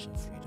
financial freedom.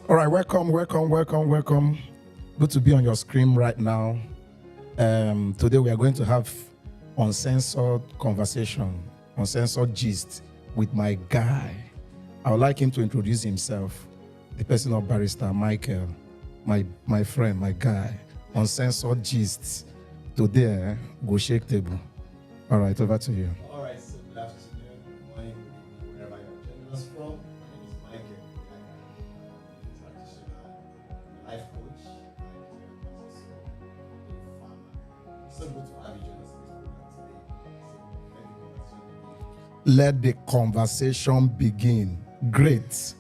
All right, welcome. Good to be on your screen right now. Today we are going to have uncensored conversation, uncensored gist with my guy. I would like him to introduce himself, the person of Barrister Michael, my friend, my guy. Uncensored gist. Today, go shake table. All right, over to you. All right, so good afternoon, good morning, good evening, wherever you're joining us from. My name is Michael. I'm a practitioner, life coach, and also a farmer. It's so good to have you join us in this program today. So let the conversation begin. Let the conversation begin. Great.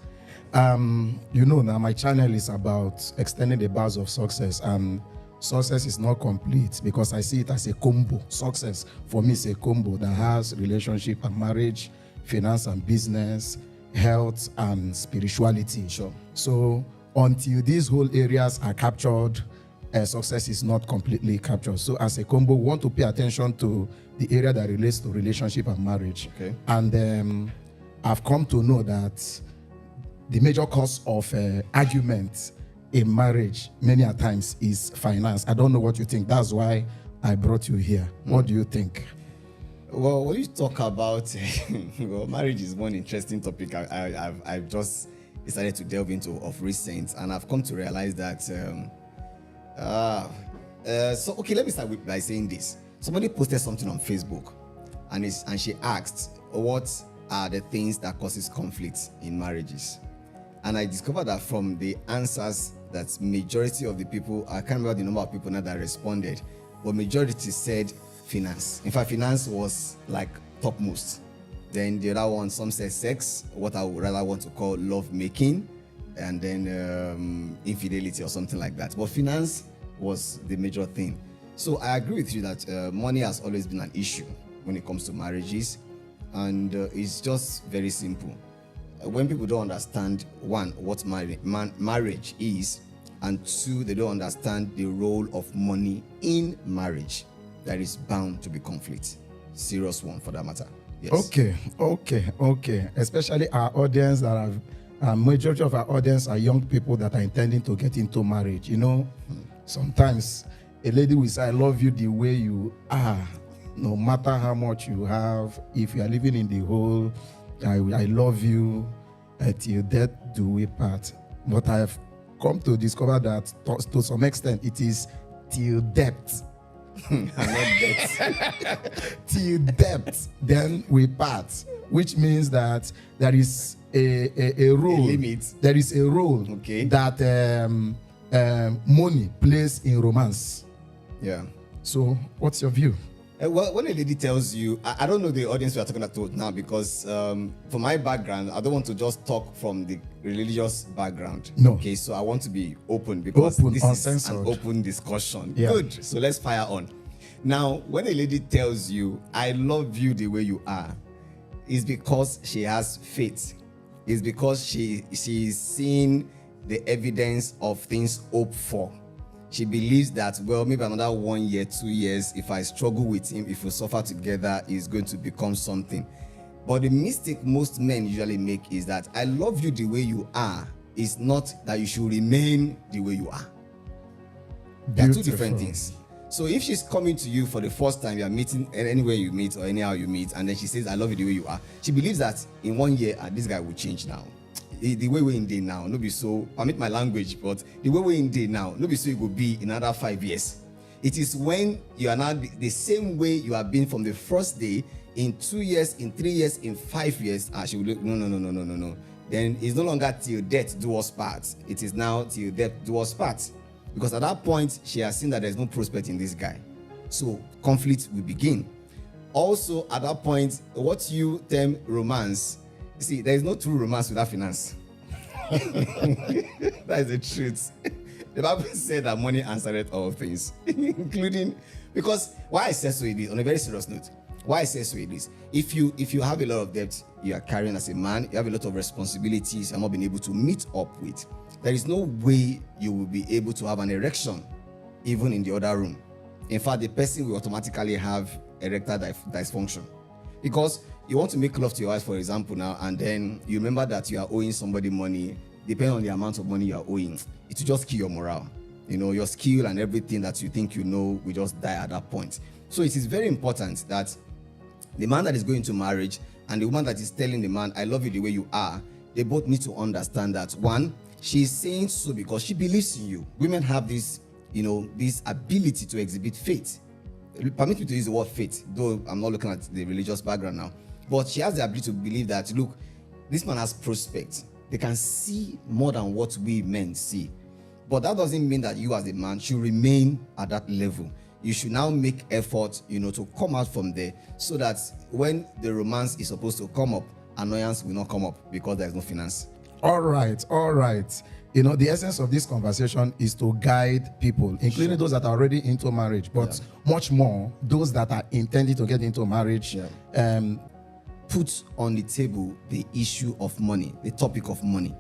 You know now my channel is about extending the bars of success, and success is not complete because I see it as a combo. Success for me is a combo that has relationship and marriage, finance and business, health and spirituality. Sure. So until these whole areas are captured, success is not completely captured. So as a combo, we want to pay attention to the area that relates to relationship and marriage. Okay. And I've come to know that the major cause of argument in marriage many a times is finance. I don't know what you think. That's why I brought you here. What do you think? Well, when you talk about well, marriage is one interesting topic I've just decided to delve into of recent, and I've come to realize that so okay, let me start by saying this. Somebody posted something on Facebook, and she asked, what are the things that causes conflict in marriages? And I discovered that from the answers that majority of the people, I can't remember the number of people now that responded, but majority said finance. In fact, finance was like topmost. Then the other one, some said sex, what I would rather want to call love making, and then infidelity or something like that. But finance was the major thing. So I agree with you that money has always been an issue when it comes to marriages, and it's just very simple. When people don't understand, one, what marriage is, and two, they don't understand the role of money in marriage, there is bound to be conflict. Serious one for that matter. Yes. Okay. Especially our audience that have, majority of our audience are young people that are intending to get into marriage. You know, sometimes a lady will say, I love you the way you are, no matter how much you have. If you are living in the hole, I love you till death do we part. But I have come to discover that to some extent it is till death. Not death. Till death, then we part. Which means that there is a role. A limit. There is a role that money plays in romance. Yeah. So, what's your view? Well, when a lady tells you, I don't know the audience we are talking about now, because for my background, I don't want to just talk from the religious background. No. Okay, so I want to be open, because this is an open discussion. Yeah. Good. So let's fire on. Now, when a lady tells you, I love you the way you are, it's because she has faith. It's because she is seeing the evidence of things hoped for. She believes that, well, maybe another 1 year, 2 years, if I struggle with him, if we suffer together, he's going to become something. But the mistake most men usually make is that I love you the way you are is not that you should remain the way you are. They're two different things. So if she's coming to you for the first time, you're meeting anywhere you meet or anyhow you meet, and then she says, I love you the way you are, she believes that in 1 year, this guy will change now. The way we're in day now, no be so, permit my language, but the way we're in day now, no be so it will be in another 5 years. It is when you are now the same way you have been from the first day, in 2 years, in 3 years, in 5 years, she will look, no. then it's no longer till death do us part. It is now till death do us part. Because at that point, she has seen that there's no prospect in this guy. So conflict will begin. Also, at that point, what you term romance, you see, there is no true romance without finance. That is the truth. The Bible said that money answereth all things, including, because why I say so it is, on a very serious note, why I say so it is, if you have a lot of debt you are carrying as a man, you have a lot of responsibilities you're not being able to meet up with, there is no way you will be able to have an erection even in the other room. In fact, the person will automatically have erectile dysfunction, because you want to make love to your wife, for example, now, and then you remember that you are owing somebody money. Depending on the amount of money you are owing, it will just kill your morale. You know, your skill and everything that you think you know will just die at that point. So it is very important that the man that is going to marriage and the woman that is telling the man, I love you the way you are, they both need to understand that, one, she is saying so because she believes in you. Women have this, you know, this ability to exhibit faith. Permit me to use the word faith, though I'm not looking at the religious background now. But she has the ability to believe that, look, this man has prospects. They can see more than what we men see. But that doesn't mean that you as a man should remain at that level. You should now make effort, you know, to come out from there, so that when the romance is supposed to come up, annoyance will not come up because there is no finance. All right. You know, the essence of this conversation is to guide people, including those that are already into marriage, but much more those that are intending to get into marriage. Put on the table the issue of money, the topic of money.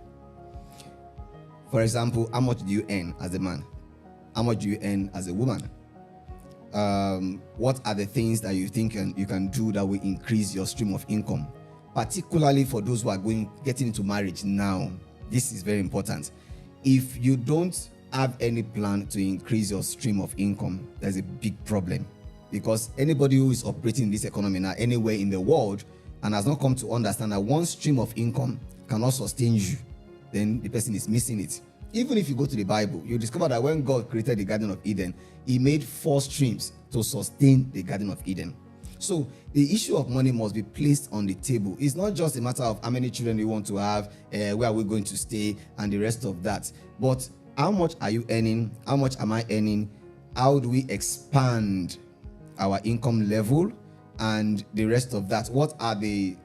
For example, how much do you earn as a man? How much do you earn as a woman? What are the things that you think you can do that will increase your stream of income? Particularly for those who are getting into marriage now, this is very important. If you don't have any plan to increase your stream of income, there's a big problem. Because anybody who is operating in this economy now, anywhere in the world, and has not come to understand that one stream of income cannot sustain you, then the person is missing it. Even if you go to the Bible, you discover that when God created the Garden of Eden, he made 4 streams to sustain the Garden of Eden. So the issue of money must be placed on the table. It's not just a matter of how many children you want to have, where are we going to stay, and the rest of that. But how much are you earning? How much am I earning? How do we expand our income level? And the rest of that, what are the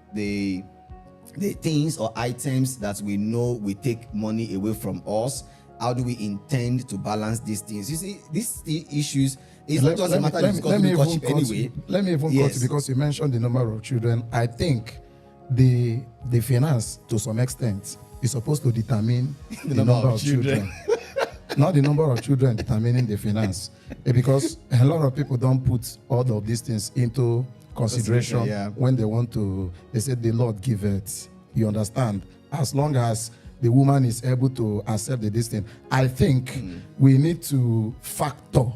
things or items that we know will take money away from us? How do we intend to balance these things? You see, these issues is not just a matter of discussing courtship anyway. Let me even cut you, because you mentioned the number of children. I think the finance, to some extent, is supposed to determine the number of children. Not the number of children determining the finance, because a lot of people don't put all of these things into consideration when they want to. They say the Lord giveth. You understand? As long as the woman is able to accept the distance, I think we need to factor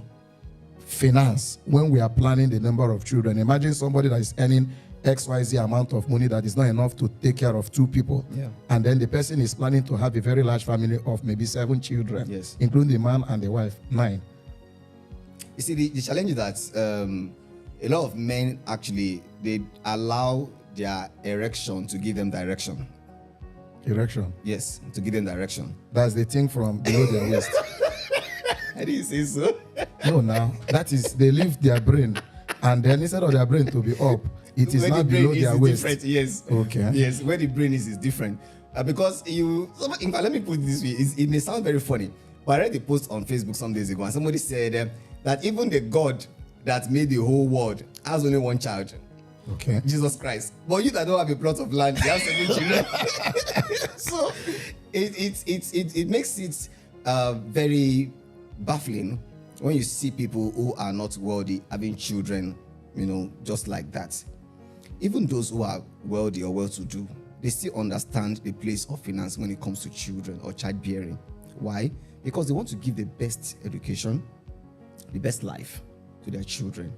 finance when we are planning the number of children. Imagine somebody that is earning XYZ amount of money that is not enough to take care of 2 people. And then the person is planning to have a very large family of maybe 7 children, including the man and the wife, 9. You see, the challenge is that a lot of men actually, they allow their erection to give them direction. Erection? Yes, to give them direction. That's the thing from below their waist. I didn't say so. No, now that is, they leave their brain, and then instead of their brain to be up, it is now below their waist. Different, yes. Okay. Yes, where the brain is different. Because in fact, let me put it this way. It may sound very funny, but I read a post on Facebook some days ago, and somebody said that even the God that made the whole world has only one child. Okay. Jesus Christ. But you that don't have a plot of land, you have 7 children. So it makes it very baffling when you see people who are not wealthy having children, you know, just like that. Even those who are wealthy or well-to-do, they still understand the place of finance when it comes to children or childbearing. Why? Because they want to give the best education, the best life to their children.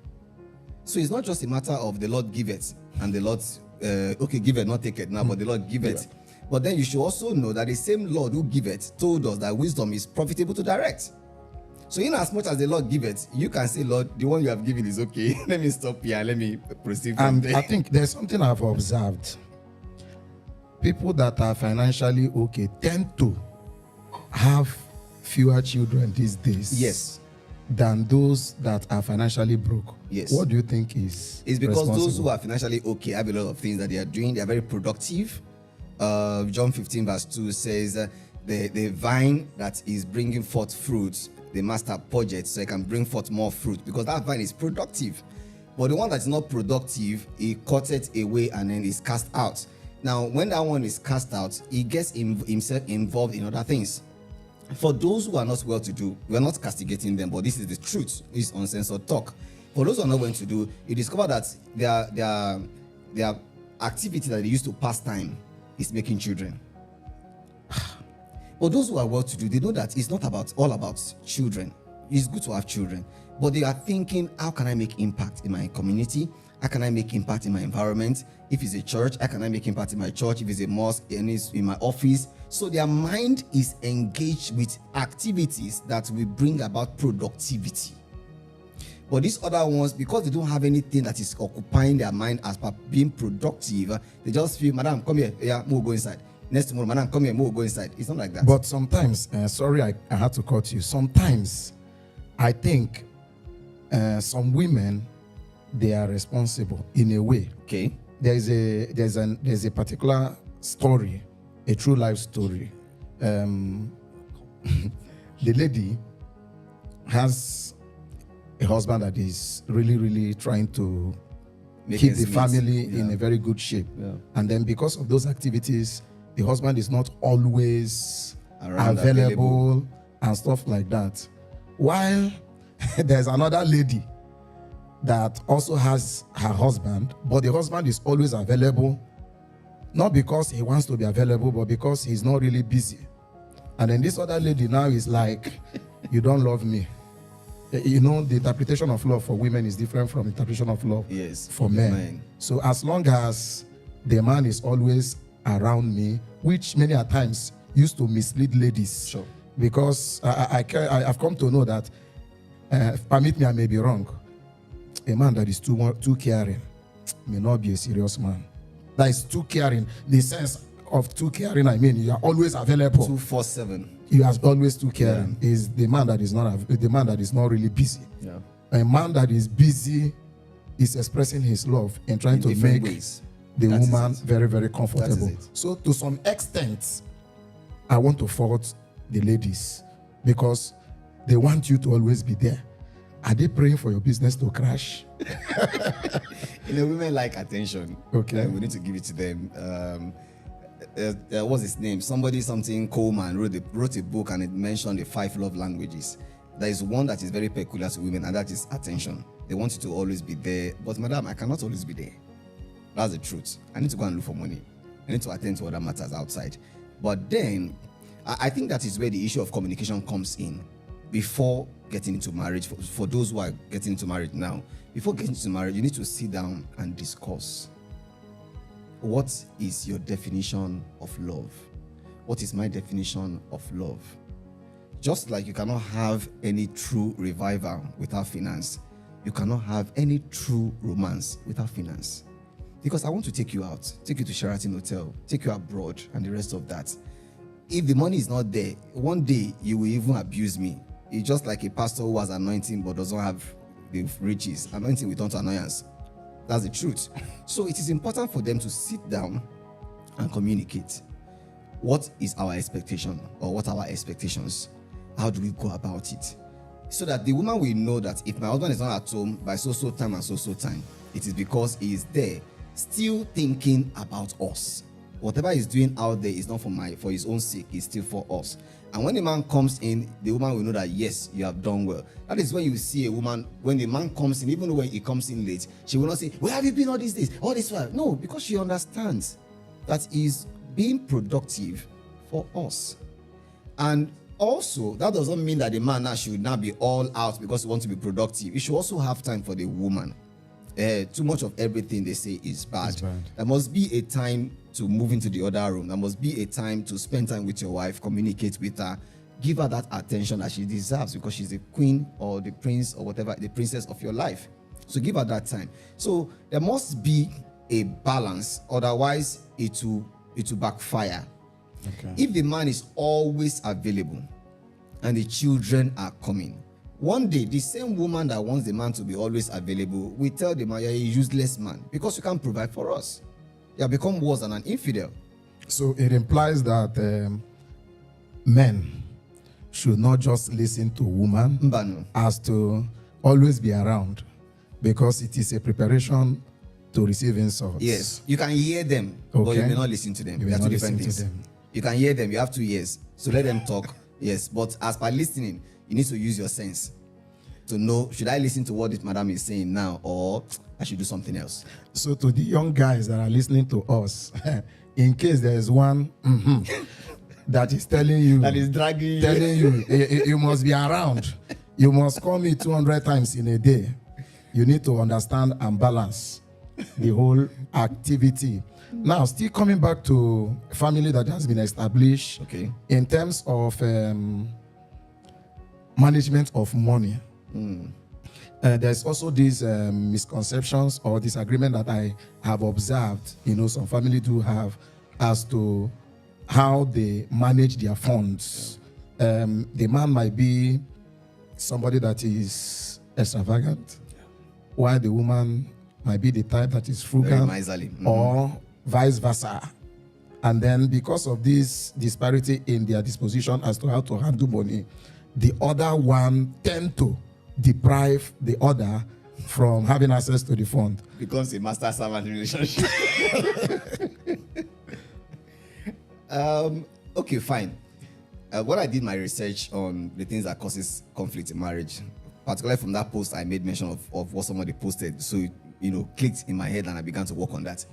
So it's not just a matter of the Lord giveth and the Lord, giveth, not taketh now, but the Lord giveth. But then you should also know that the same Lord who giveth told us that wisdom is profitable to direct. So in as much as the Lord giveth, you can say, Lord, the one you have given is okay. Let me stop here. Let me proceed from there. I think there's something I've observed. people that are financially okay tend to have fewer children these days. Yes. Than those that are financially broke. Yes. What do you think is It's because those responsible? who are financially okay have a lot of things that they are doing. They are very productive. John 15 verse 2 says, the vine that is bringing forth fruits, the master purged so it can bring forth more fruit, because that vine is productive. But the one that's not productive, he cuts it away and then is cast out. Now, when that one is cast out, he gets himself involved in other things. For those who are not well-to-do, we are not castigating them, but this is the truth. This is uncensored talk. For those who are not well-to-do, you discover that their activity that they used to pass time is making children. But those who are well-to-do, they know that it's not all about children. It's good to have children, but they are thinking, how can I make impact in my community? How can I make impact in my environment? If it's a church, how can I make impact in my church? If it's a mosque, and it's in my office. So their mind is engaged with activities that will bring about productivity. But these other ones, because they don't have anything that is occupying their mind as per being productive, they just feel, madam, come here, yeah, we'll go inside. Next tomorrow, madam, come here, we'll go inside. It's not like that. But sometimes, sorry, I had to cut you. Sometimes, I think some women, they are responsible in a way. Okay. There's a particular story, a true life story. The lady has a husband that is really trying to keep the family in a very good shape. Yeah. And then because of those activities, the husband is not always available and stuff like that. While there's another lady that also has her husband, but the husband is always available, not because he wants to be available, but because he's not really busy. And then this other lady now is like, you don't love me. You know, the interpretation of love for women is different from interpretation of love for men. So as long as the man is always around me, which many a times used to mislead ladies. Sure. Because I've come to know that, permit me, I may be wrong, a man that is too caring may not be a serious man. That is too caring. The sense of too caring, I mean, you are always available. 247. You are always too caring. Yeah. Is the man that is not really busy. Yeah. A man that is busy is expressing his love and trying to make the woman very comfortable. So to some extent, I want to fault the ladies because they want you to always be there. Are they praying for your business to crash? You know, women like attention. Okay. We need to give it to them. What's his name? Something Coleman wrote a book, and it mentioned the 5 love languages. There is one that is very peculiar to women, and that is attention. They want you to always be there. But madam, I cannot always be there. That's the truth. I need to go and look for money. I need to attend to other matters outside. But then, I think that is where the issue of communication comes in. Before getting into marriage, for those who are getting into marriage now, before getting into marriage, you need to sit down and discuss. What is your definition of love? What is my definition of love? Just like you cannot have any true revival without finance, you cannot have any true romance without finance. Because I want to take you out, take you to Sheraton Hotel, take you abroad, and the rest of that. If the money is not there, one day you will even abuse me. It's just like a pastor who has anointing but doesn't have the riches. Anointing will turn to annoyance. That's the truth. So it is important for them to sit down and communicate. What is our expectation, or what are our expectations? How do we go about it? So that the woman will know that if my husband is not at home by so time and so time, it is because he is there still thinking about us. Whatever he's doing out there is not for his own sake, it's still for us. And when the man comes in, the woman will know that yes, you have done well. That is when you see a woman, when the man comes in, even when he comes in late, she will not say, where have you been all these days, all this while? No, because she understands that he's being productive for us. And also, that doesn't mean that the man now should not be all out because he wants to be productive. He should also have time for the woman. Too much of everything they say is bad. There must be a time to move into the other room. There must be a time to spend time with your wife, communicate with her, give her that attention that she deserves because she's the queen or the prince or whatever, the princess of your life. So give her that time. So there must be a balance, otherwise it will it will backfire. Okay. If the man is always available and the children are coming, one day the same woman that wants the man to be always available will tell the man, you're a useless man because you can't provide for us. You have become worse than an infidel. So it implies that men should not just listen to women Mbano. as to always be around, because it is a preparation to receive insults. Yes, you can hear them, but you Okay. may not listen to them. You They may are two not different listen to things. them. You can hear them, you have 2 ears, so let them talk. Yes, but as by listening, you need to use your sense to know, should I listen to what this madam is saying now, or I should do something else? So to the young guys that are listening to us, in case there is one that is telling you, That is dragging telling you, you must be around, you must call me 200 times in a day, you need to understand and balance the whole activity. Now, still coming back to family that has been established, Okay. in terms of management of money, there's also these misconceptions or disagreement that I have observed, some family do have, as to how they manage their funds. The man might be somebody that is extravagant, while the woman might be the type that is Very frugal, miserly. or vice versa. And then because of this disparity in their disposition as to how to handle money, the other one tend to deprive the other from having access to the fund. Becomes a master-servant relationship. Okay, fine. When I did my research on the things that causes conflict in marriage, particularly from that post I made mention of what somebody posted, so it clicked in my head and I began to work on that.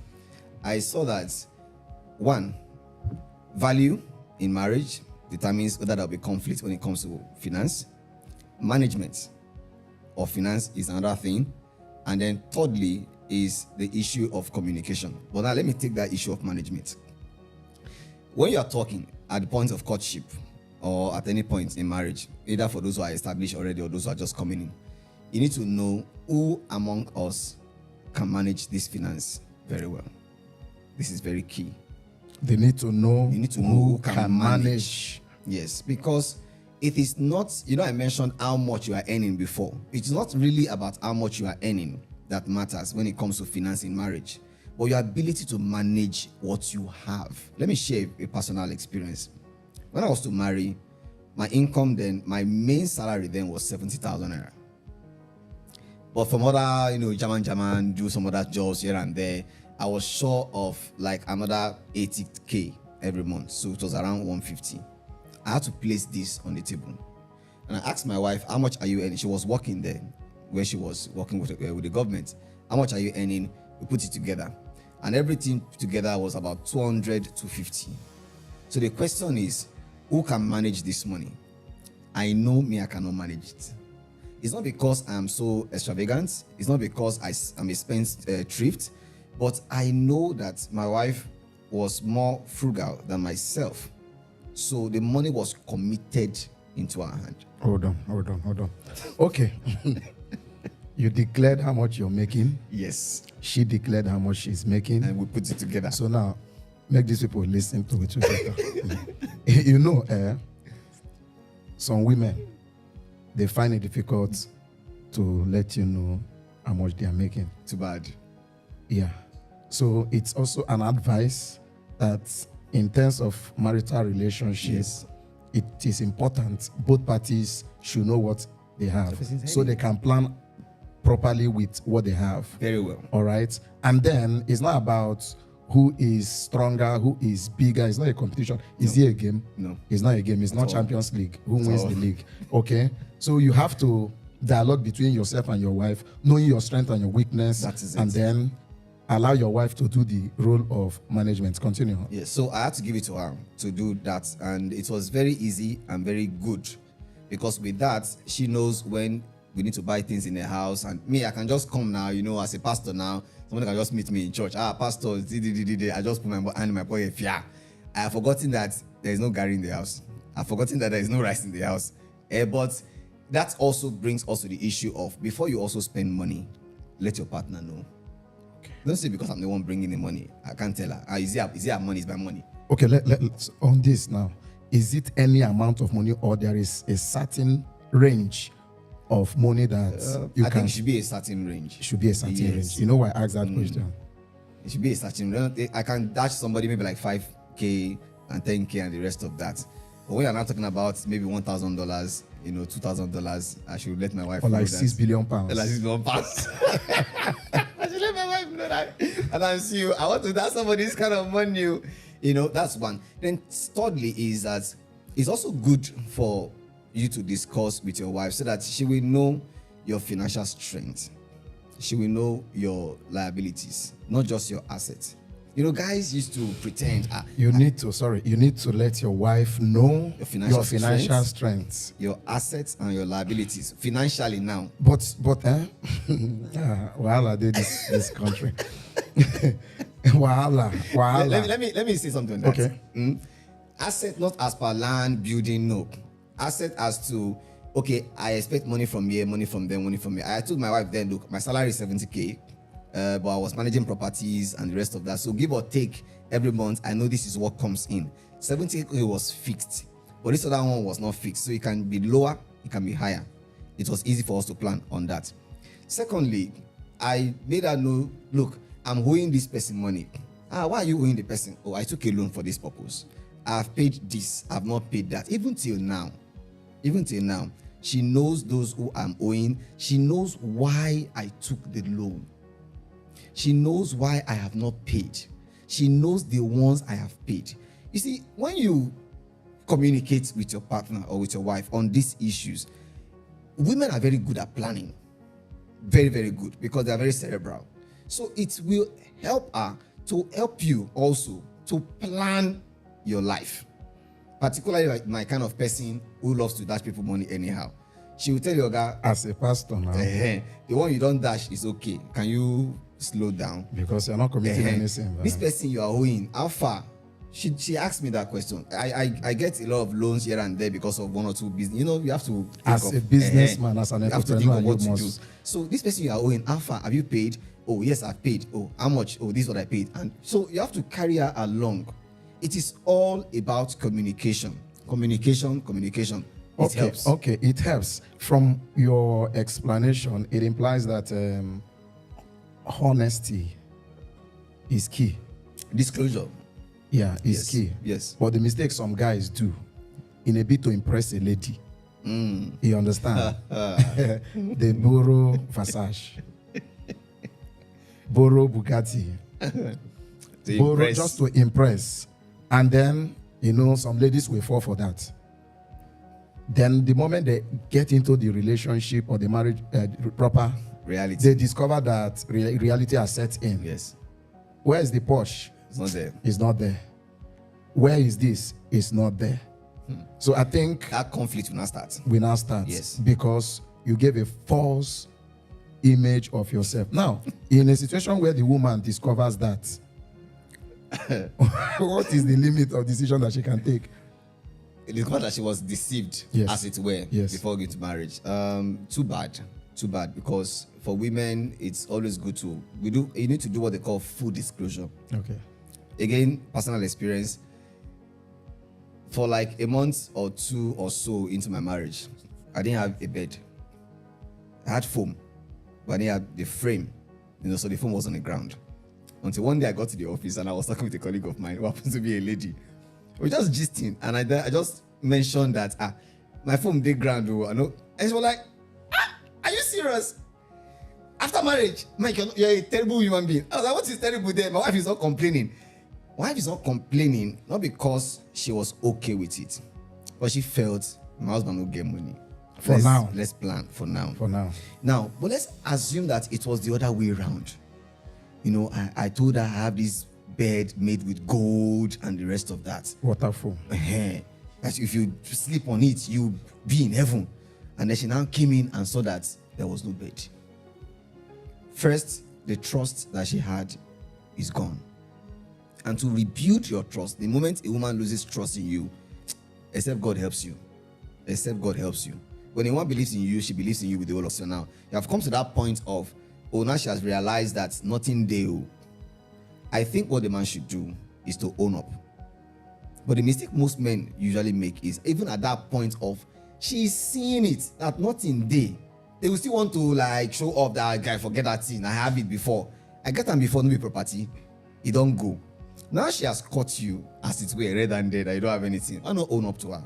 I saw that, one, value in marriage determines whether there'll be conflict when it comes to finance. Management of finance is another thing. And then thirdly is the issue of communication. But now let me take that issue of management. When you are talking at the point of courtship or at any point in marriage, either for those who are established already or those who are just coming in, you need to know who among us can manage this finance very well. This is very key. They need to know, You need to know who can manage. Yes, because it is not, I mentioned how much you are earning before. It's not really about how much you are earning that matters when it comes to finance in marriage, but your ability to manage what you have. Let me share a personal experience. When I was to marry, my income then, my main salary then was 70,000 naira. But from other, German, do some other jobs here and there, I was short of like another 80K every month. So it was around 150. I had to place this on the table. And I asked my wife, how much are you earning? She was working there, where she was working with the government. How much are you earning? We put it together. And everything together was about 200 to 50. So the question is, who can manage this money? I know me, I cannot manage it. It's not because I'm so extravagant. It's not because I'm a spendthrift. But I know that my wife was more frugal than myself. So the money was committed into her hand. Hold on. Okay. You declared how much you're making. Yes. She declared how much she's making. And we put it together. So now, make these people listen to it together. Some women, they find it difficult to let you know how much they are making. Too bad. Yeah. So it's also an advice that in terms of marital relationships, it is important both parties should know what they have so they can plan properly with what they have. Very well. All right. And then it's not about who is stronger, who is bigger. It's not a competition. Is it a game? No. It's not a game. It's not all. Champions League. Who wins the league? Okay. So you have to dialogue between yourself and your wife, knowing your strength and your weakness. That is it. And then allow your wife to do the role of management. Continue. Yes, so I had to give it to her to do that, and it was very easy and very good because with that, she knows when we need to buy things in the house. And me, I can just come now, as a pastor now, someone can just meet me in church. Pastor, I just put my hand in my pocket. Yeah, I have forgotten that there is no garri in the house. I've forgotten that there is no rice in the house. But that also brings us to the issue of before you also spend money, let your partner know. Okay. Don't say because I'm the one bringing the money. I can't tell her. Is it her money? Is my money? Okay, let's on this now. Is it any amount of money, or there is a certain range of money that I think it should be a certain range. It should be a certain range. You know why I asked that question? It should be a certain range. I can dash somebody maybe like 5K and 10K and the rest of that. But when you're not talking about maybe $1,000, $2,000, I should let my wife or know like that. £6 billion. Like £6 billion. I should let my wife know that. And I'm see I want to dash somebody this kind of money. That's one. Then thirdly is that it's also good for you to discuss with your wife so that she will know your financial strength. She will know your liabilities, not just your assets. Guys used to pretend. You need to let your wife know your financial strength, your assets and your liabilities financially now. But wahala did this country. wahala. Let me say something on that. Okay. Asset not as per land, building, no. Asset as to, okay, I expect money from here, money from there, money from here. I told my wife then, look, my salary is 70K, but I was managing properties and the rest of that. So give or take every month, I know this is what comes in. 70K was fixed, but this other one was not fixed. So it can be lower, it can be higher. It was easy for us to plan on that. Secondly, I made her know, look, I'm owing this person money. Why are you owing the person? Oh, I took a loan for this purpose. I've paid this, I've not paid that. Even till now, she knows those who I'm owing. She knows why I took the loan. She knows why I have not paid. She knows the ones I have paid. You see, when you communicate with your partner or with your wife on these issues, women are very good at planning. Very, very good, because they are very cerebral. So it will help her to help you also to plan your life. Particularly like my kind of person who loves to dash people money anyhow. She will tell your guy, as a pastor now, the one you don't dash is okay. Can you slow down? Because you're not committing any sin. This person you are owing, how far? She asked me that question. I get a lot of loans here and there because of one or two business. You have to think as a businessman, as an entrepreneur, you must. So this person you are owing, how far? Have you paid? Oh yes, I've paid. Oh, how much? Oh, this is what I paid. And so you have to carry her along. It is all about communication. Communication. It helps. Okay, it helps. From your explanation, it implies that honesty is key. Disclosure. Yeah, is key. Yes. But the mistake some guys do, in a bit to impress a lady, you understand? They borrow Versace, borrow Bugatti, borrow just to impress. And then, some ladies will fall for that. Then the moment they get into the relationship or the marriage proper reality, they discover that reality has set in. Yes. Where is the Porsche? It's not there. It's not there. Where is this? It's not there. So I think that conflict will now start. Yes. Because you gave a false image of yourself. Now, in a situation where the woman discovers that, what is the limit of decision that she can take? It is not that she was deceived, as it were, before going to marriage. Too bad, because for women, it's always good you need to do what they call full disclosure. Okay. Again, personal experience. For like a month or two or so into my marriage, I didn't have a bed. I had foam, but I didn't have the frame. So the foam was on the ground. Until one day I got to the office and I was talking with a colleague of mine who happens to be a lady. We just gisting, and I just mentioned that my phone did ground. And she was like, are you serious? After marriage, Mike, you're a terrible human being. I was like, what is terrible there? My wife is not complaining. My wife is not complaining, not because she was okay with it, but she felt my husband will get money. Let's plan for now. Now, but let's assume that it was the other way around. I told her I have this bed made with gold and the rest of that. Waterfall. That if you sleep on it, you'll be in heaven. And then she now came in and saw that there was no bed. First, the trust that she had is gone. And to rebuild your trust, the moment a woman loses trust in you, except God helps you. When a woman believes in you, she believes in you with the whole of you. Now, you have come to that point of oh, now she has realized that nothing there. I think what the man should do is to own up. But the mistake most men usually make is, even at that point of she's seeing it, that nothing there, they will still want to like show off that guy, forget that thing, I have it before. I get them before, no be property. It don't go. Now she has caught you, as it were, red and dead, that you don't have anything. Why not own up to her?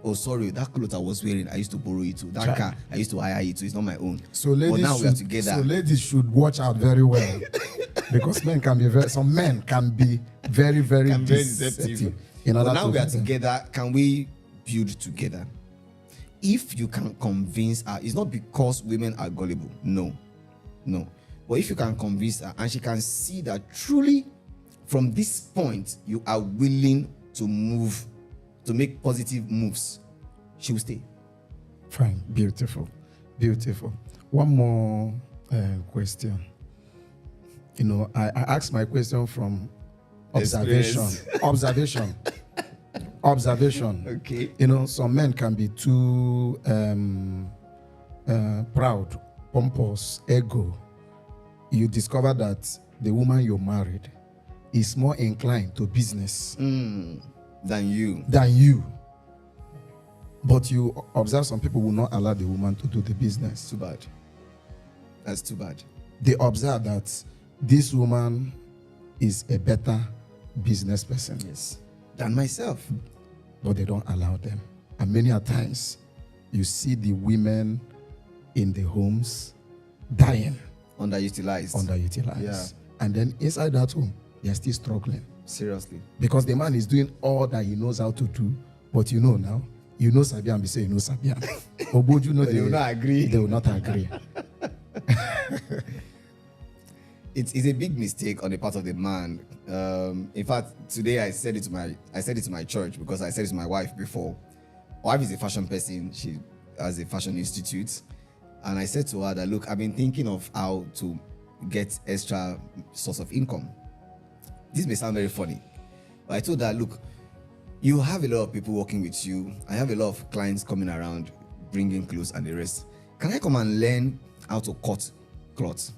Oh, sorry, that clothes I was wearing, I used to borrow it too. That car, I used to hire it too. It's not my own. So ladies, but now we are together. So ladies should watch out very well, because some men can be very, very deceptive. But now we are together. Can we build together? If you can convince her, it's not because women are gullible. No. But if you can convince her and she can see that truly from this point you are willing to move, to make positive moves, she will stay. Fine. Beautiful. One more question. I asked my question from observation. Observation. Okay. Some men can be too proud, pompous, ego. You discover that the woman you married is more inclined to business Than you. But you observe some people will not allow the woman to do the business. Too bad. That's too bad. They observe that this woman is a better business person. Yes. Than myself. But they don't allow them. And many a times, you see the women in the homes dying. Underutilized. Yeah. And then inside that home, they're still struggling. Seriously. Because the man is doing all that he knows how to do. But now, Sabian be saying Sabian. They will not agree. They will not agree. It's a big mistake on the part of the man. In fact, today I said it to my church, because I said it to my wife before. My wife is a fashion person. She has a fashion institute. And I said to her that, look, I've been thinking of how to get extra source of income. This may sound very funny, but I told her, look, you have a lot of people working with you. I have a lot of clients coming around, bringing clothes and the rest. Can I come and learn how to cut cloth?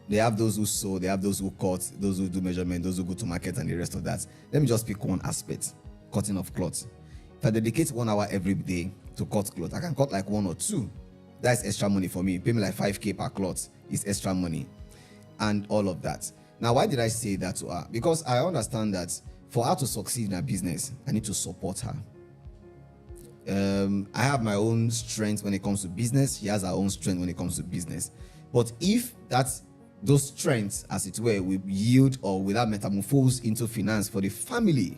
They have those who sew, they have those who cut, those who do measurement, those who go to market and the rest of that. Let me just pick one aspect, cutting of cloth. If I dedicate 1 hour every day to cut cloth, I can cut like 1 or 2. That's extra money for me. Pay me like 5K per cloth. It's extra money. And all of that. Now, why did I say that to her? Because I understand that for her to succeed in her business, I need to support her. I have my own strength when it comes to business. She has her own strength when it comes to business. But if those strengths, as it were, will yield or without metamorphose into finance for the family,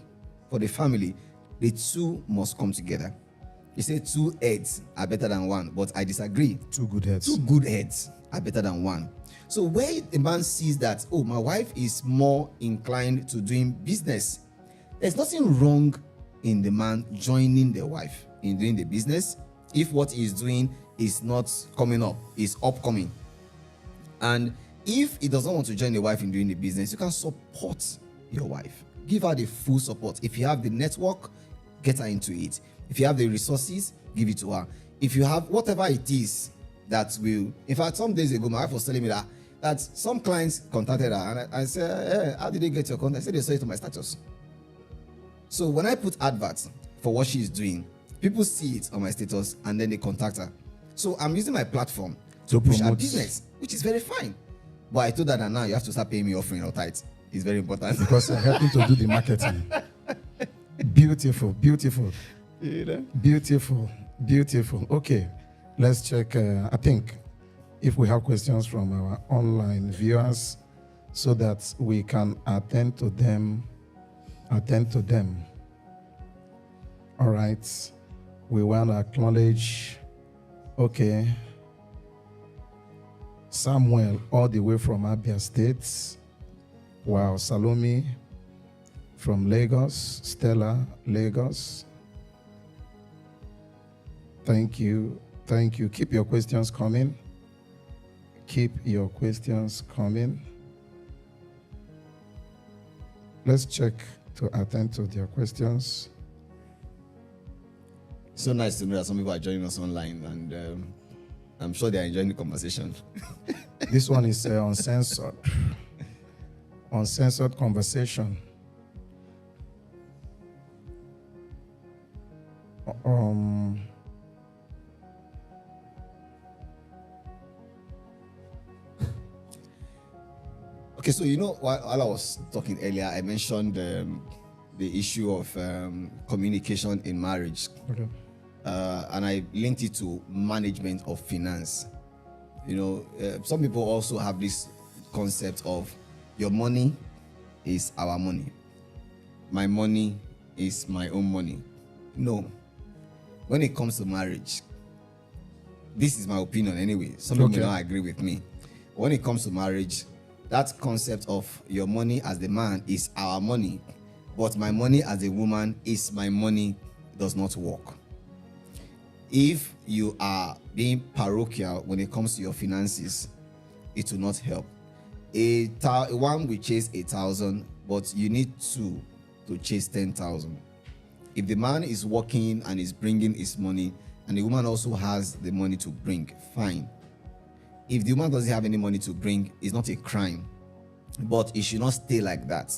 the two must come together. You say 2 heads are better than 1, but I disagree. 2 good heads. 2 good heads are better than 1. So where the man sees that, oh, my wife is more inclined to doing business, there's nothing wrong in the man joining the wife in doing the business if what he's doing is not coming up, is upcoming. And if he doesn't want to join the wife in doing the business, you can support your wife. Give her the full support. If you have the network, get her into it. If you have the resources, give it to her. If you have whatever it is that will... In fact, some days ago, my wife was telling me that some clients contacted her, and I said, hey, how did they get your contact? I said, they saw it on my status. So when I put adverts for what she's doing, people see it on my status, and then they contact her. So I'm using my platform to push her business, which is very fine. But I told her that now you have to start paying me offering or tithe. It's very important. Because you're helping to do the marketing. Beautiful. Beautiful. Okay, let's check. I think if we have questions from our online viewers, so that we can attend to them. All right. We want to acknowledge. Okay. Samuel, all the way from Abia State. Wow. Salome from Lagos. Stella, Lagos. Thank you. Keep your questions coming. Let's check to attend to their questions. So nice to know that some people are joining us online, and I'm sure they are enjoying the conversation. This one is uncensored. Uncensored conversation. Okay, so while I was talking earlier, I mentioned the issue of communication in marriage. Okay. And I linked it to management of finance. Some people also have this concept of your money is our money. My money is my own money. No. When it comes to marriage, this is my opinion anyway. Some people may not agree with me. When it comes to marriage, that concept of your money as the man is our money, but my money as a woman is my money does not work. If you are being parochial when it comes to your finances, it will not help. One will chase 1,000, but you need two to chase 10,000. If the man is working and is bringing his money, and the woman also has the money to bring, fine. If the woman doesn't have any money to bring, it's not a crime. But it should not stay like that.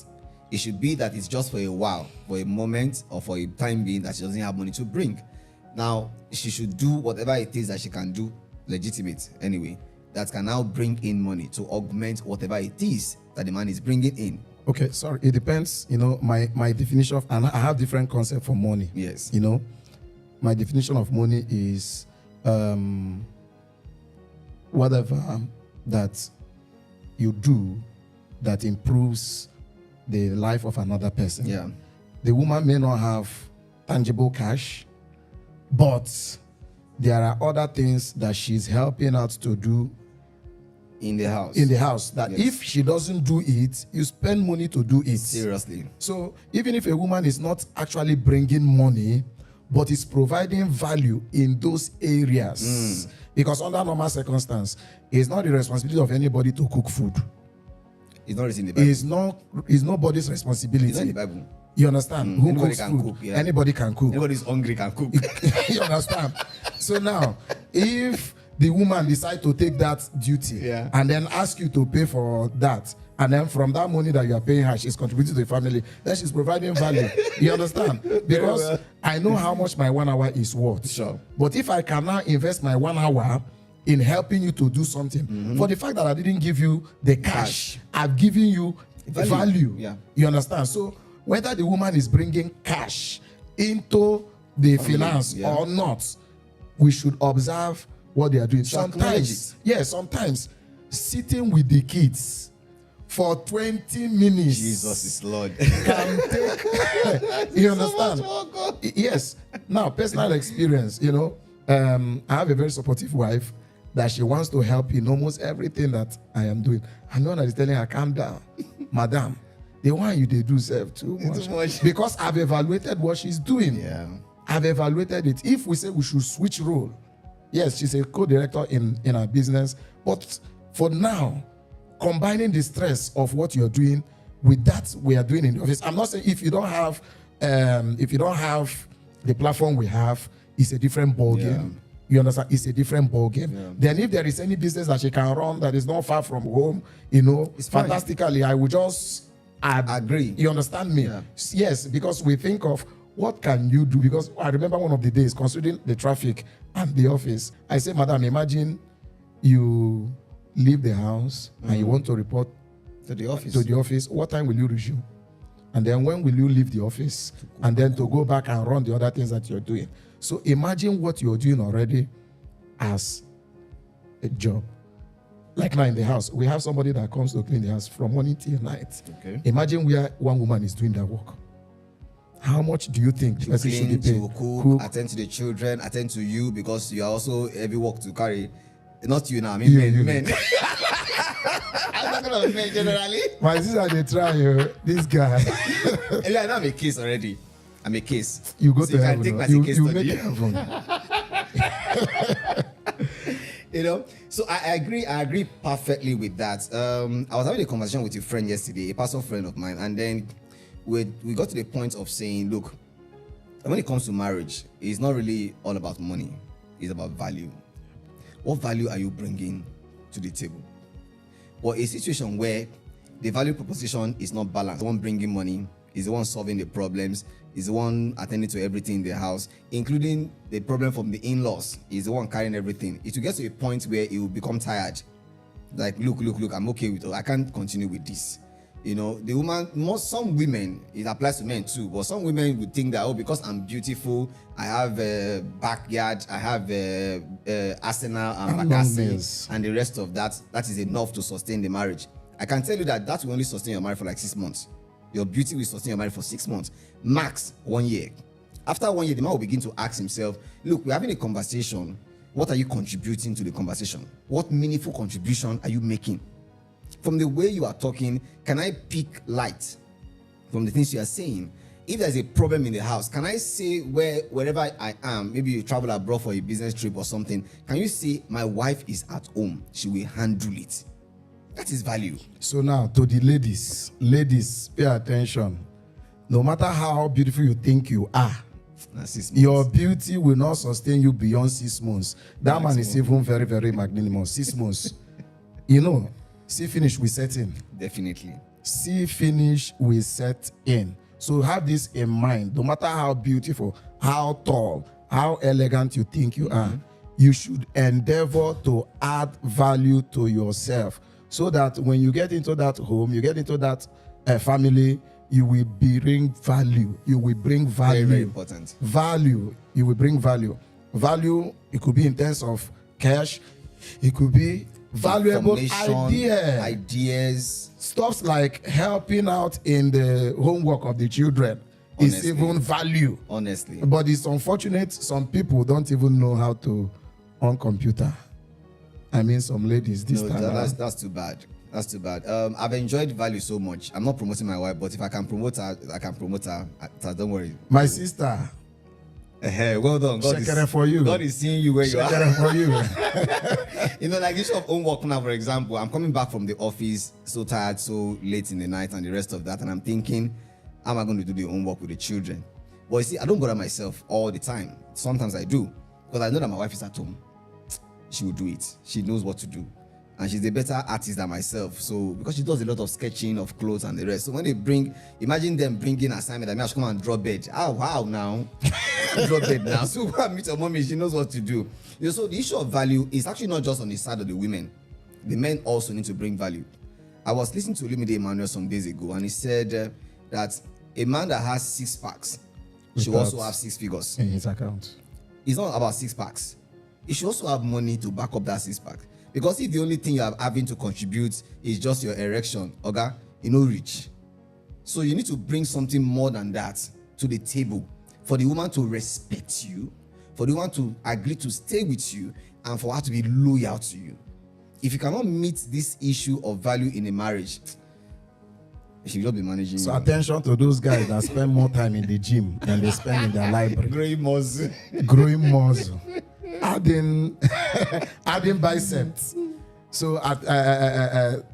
It should be that it's just for a while, for a moment, or for a time being that she doesn't have money to bring. Now, she should do whatever it is that she can do, legitimate anyway, that can now bring in money to augment whatever it is that the man is bringing in. Okay, sorry, it depends. My definition of, and I have different concept for money. Yes. My definition of money is whatever that you do that improves the life of another person. Yeah. The woman may not have tangible cash, but there are other things that she's helping out to do in the house. That if she doesn't do it, you spend money to do it. Seriously. So even if a woman is not actually bringing money, but is providing value in those areas, because under normal circumstance, it's not the responsibility of anybody to cook food. It's not written in the Bible. It's nobody's responsibility. It's not in the Bible. You understand? Who Anybody cooks can food? cook, yeah. Anybody can cook. Anybody who's hungry can cook. You understand? So now, if the woman decides to take that duty and then ask you to pay for that, and then from that money that you are paying her, she's contributing to the family, then she's providing value. You understand? Because I know how much my 1 hour is worth. Sure. But if I can now invest my 1 hour in helping you to do something, for the fact that I didn't give you the cash. I've given you value. Yeah. You understand? So whether the woman is bringing cash into the finance or not, we should observe what they are doing. Sometimes sitting with the kids for 20 minutes. Jesus is Lord. Can take, you understand? Yes. Now, personal experience, I have a very supportive wife that she wants to help in almost everything that I am doing. And no one is telling her, calm down, madam. The one you do serve too much. Because I've evaluated what she's doing. Yeah. I've evaluated it. If we say we should switch role, yes, she's a co-director in our business. But for now, combining the stress of what you're doing with that we are doing in the office. I'm not saying if you don't have the platform we have, it's a different ball game. You understand? It's a different ball game. Yeah. Then if there is any business that she can run that is not far from home, it's fantastically, I would just agree. You understand me? Yeah. Yes, because we think of what can you do? Because I remember one of the days, considering the traffic and the office, I said, madam, imagine you leave the house and you want to report to the office. What time will you resume? And then when will you leave the office? And then to go back and run the other things that you're doing. So imagine what you're doing already as a job. Like now in the house, we have somebody that comes to clean the house from morning till night. Okay. Imagine where one woman is doing that work. How much do you think the person should be paid? To cook, attend to the children, attend to you, because you are also heavy work to carry. Not you now, I mean men. I'm not gonna men generally. My sister, they try this guy. I know I'm a case already. I'm a case. You go so to you heaven. Can take You my make case heaven. So I agree perfectly with that. I was having a conversation with a friend yesterday, a personal friend of mine, and then we got to the point of saying, look, when it comes to marriage, it's not really all about money. It's about value. What value are you bringing to the table? or a situation where the value proposition is not balanced. The one bringing money is the one solving the problems, is the one attending to everything in the house, including the problem from the in-laws, is the one carrying everything. It will get to a point where it will become tired. Like, look, I'm okay with it. I can't continue with this. You know, the woman, some women, it applies to men too, but some women would think that, oh, because I'm beautiful, I have a backyard, I have a arsenal and Bakassi, and the rest of that is enough to sustain the marriage. I can tell you that will only sustain your marriage for like 6 months. Your beauty will sustain your marriage for 6 months, max 1 year. After 1 year, the man will begin to ask himself, look, we're having a conversation. What are you contributing to the conversation? What meaningful contribution are you making? From the way you are talking, can I pick light from the things you are saying? If there's a problem in the house, can I say wherever I am, maybe you travel abroad for a business trip or something, can you say, my wife is at home, she will handle it? That is value. So now, to the ladies, pay attention. No matter how beautiful you think you are, your beauty will not sustain you beyond 6 months. That man is even very, very magnanimous. 6 months. You know, see finish, we set in. Definitely. See finish, we set in. So have this in mind. No matter how beautiful, how tall, how elegant you think you are, you should endeavor to add value to yourself, so that when you get into that home, you get into that family, you will bring value. You will bring value. Very, very important. Value. You will bring value. Value, it could be in terms of cash. It could be valuable ideas. Stuff like helping out in the homework of the children. Honestly, is even value. Honestly. But it's unfortunate some people don't even know how to on computer. I mean, some ladies this time. That's too bad. That's too bad. I've enjoyed value so much. I'm not promoting my wife, but if I can promote her, I can promote her. Don't worry. My sister. Well done. God for you. God is seeing you where you are. For you. You know, like this of homework now, for example, I'm coming back from the office so tired, so late in the night and the rest of that, and I'm thinking, how am I going to do the homework with the children? But you see, I don't bother myself all the time. Sometimes I do, because I know that my wife is at home. She will do it. She knows what to do. And she's a better artist than myself. So, because she does a lot of sketching of clothes and the rest. So when they imagine them bringing assignment, I should come and draw bed. Oh, wow, now. Draw bed now. So when I meet her mommy, she knows what to do. You know, so the issue of value is actually not just on the side of the women. The men also need to bring value. I was listening to Olumide Emmanuel some days ago, and he said that a man that has 6 packs should also have 6 figures. In his account. It's not about 6 packs. You should also have money to back up that 6 pack. Because if the only thing you are having to contribute is just your erection, okay, you know, rich. So you need to bring something more than that to the table for the woman to respect you, for the woman to agree to stay with you, and for her to be loyal to you. If you cannot meet this issue of value in a marriage, you should not be managing. So attention to those guys that spend more time in the gym than they spend in their library. Growing muscle. Growing muscle. Adding biceps. So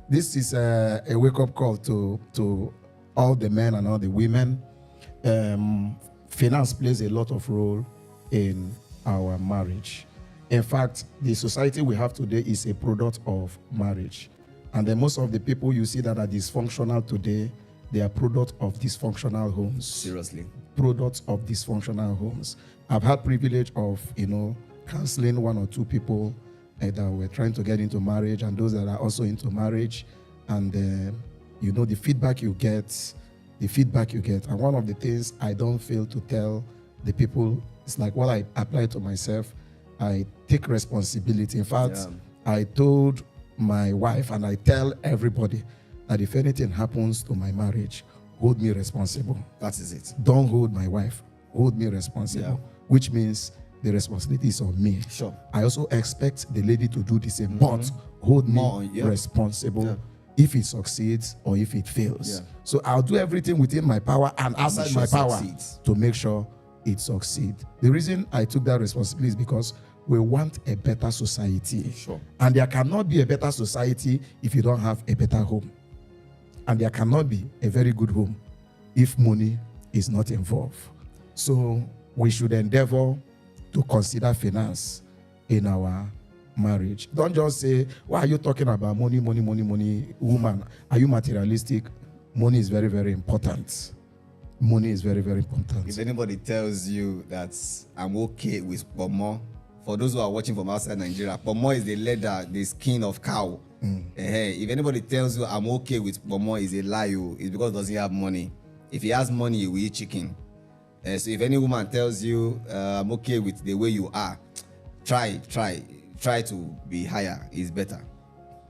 this is a wake-up call to all the men and all the women. Finance plays a lot of role in our marriage. In fact, the society we have today is a product of marriage. And then most of the people you see that are dysfunctional today, they are product of dysfunctional homes. Seriously. Products of dysfunctional homes. I've had privilege of, counseling 1 or 2 people that were trying to get into marriage, and those that are also into marriage. And the feedback you get. And one of the things I don't fail to tell the people, it's like what I apply to myself. I take responsibility. In fact, I told my wife, and I tell everybody, that if anything happens to my marriage, hold me responsible. That is it. Don't hold my wife. Hold me responsible. Which means the responsibility is on me. Sure. I also expect the lady to do the same, but hold me responsible if it succeeds or if it fails. So I'll do everything within my power and outside my power to make sure it succeeds. The reason I took that responsibility is because we want a better society. Sure. And there cannot be a better society if you don't have a better home. And there cannot be a very good home if money is not involved. So we should endeavor to consider finance in our marriage. Don't just say, why are you talking about money, money, money, money? Woman, are you materialistic? Money is very, very important. Money is very, very important. If anybody tells you that I'm okay with pomo, for those who are watching from outside Nigeria, pomo is the leather, the skin of cow. If anybody tells you I'm okay with pomo, is a lie. It's because he doesn't have money. If he has money, he will eat chicken. So if any woman tells you I'm okay with the way you are, try to be higher. It's better.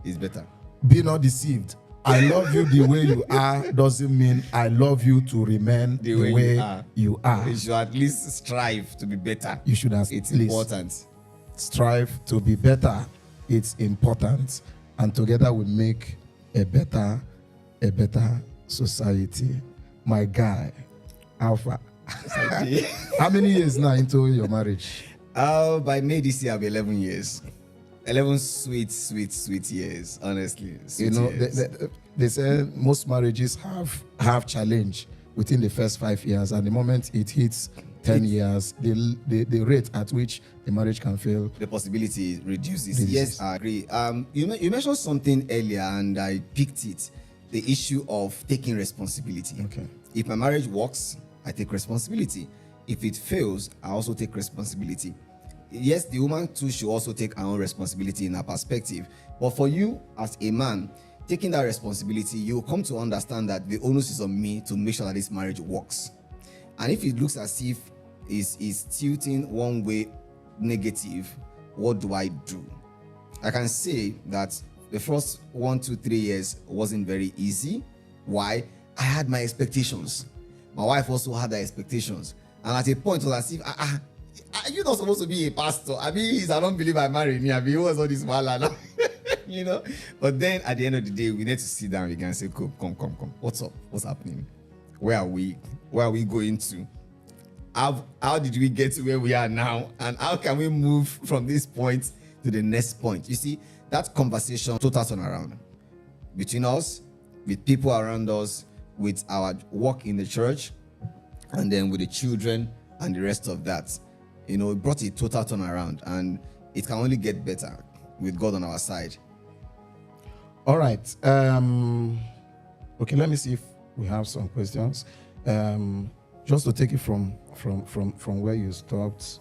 It's better. Be not deceived. I love you the way you are doesn't mean I love you to remain the way you are. You should at least strive to be better. You should have. It's important. Strive to be better. It's important, and together we make a better society. My guy, Alpha. How many years now into your marriage? By May this year, I'll be 11 years. 11 sweet years, honestly. You know, they say most marriages have challenge within the first 5 years, and the moment it hits 10 years, the rate at which the marriage can fail, the possibility reduces. Yes, I agree. You mentioned something earlier, and I picked it: the issue of taking responsibility. Okay. If my marriage works, I take responsibility. If it fails, I also take responsibility. Yes, the woman too should also take her own responsibility in her perspective. But for you as a man, taking that responsibility, you will come to understand that the onus is on me to make sure that this marriage works. And if it looks as if it's tilting one way negative, what do I do? I can say that the first 1, 2, 3 years wasn't very easy. Why? I had my expectations. My wife also had her expectations. And at a point, it was as if, you're not supposed to be a pastor. I mean, I don't believe I married me. I mean, who was all this while? You know? But then at the end of the day, we need to sit down again and say, come. What's up? What's happening? Where are we? Where are we going to? How did we get to where we are now? And how can we move from this point to the next point? You see, that conversation, total turnaround between us, with people around us, with our work in the church, and then with the children and the rest of that. You know, it brought a total turnaround, and it can only get better with God on our side. All right. Okay, let me see if we have some questions. Just to take it from where you stopped.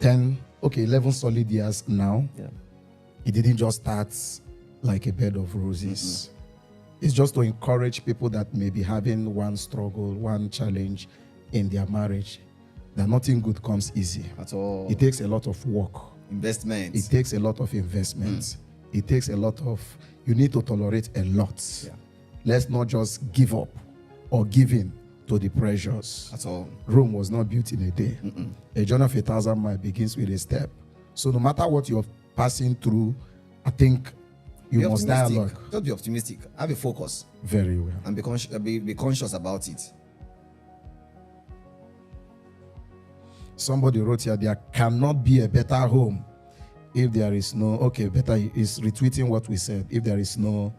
11 solid years now. Yeah. It didn't just start like a bed of roses. It's just to encourage people that may be having one struggle, one challenge in their marriage, that nothing good comes easy. At all. It takes a lot of work. Investment. It takes a lot of investment. It takes a lot of, you need to tolerate a lot. Yeah. Let's not just give up or give in to the pressures. At all. Rome was not built in a day. A journey of 1,000 miles begins with a step. So no matter what you're passing through, I think you must dialogue. Just be optimistic. Have a focus. Very well. And be conscious about it. Somebody wrote here, there cannot be a better home if there is no, better is retweeting what we said. If there is no,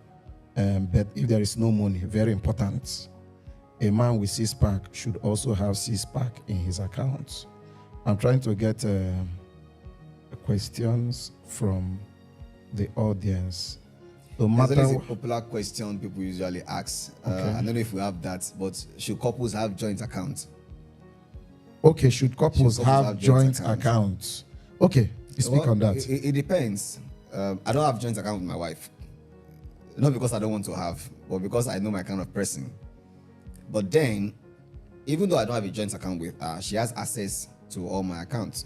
if there is no money, very important. A man with 6-pack should also have 6-pack in his account. I'm trying to get questions from the audience. There's a popular question people usually ask. I don't know if we have that, but should couples have joint accounts? Okay, should couples have joint accounts? Okay, you speak on that. It depends. I don't have joint account with my wife. Not because I don't want to have, but because I know my kind of person. But then, even though I don't have a joint account with her, she has access to all my accounts.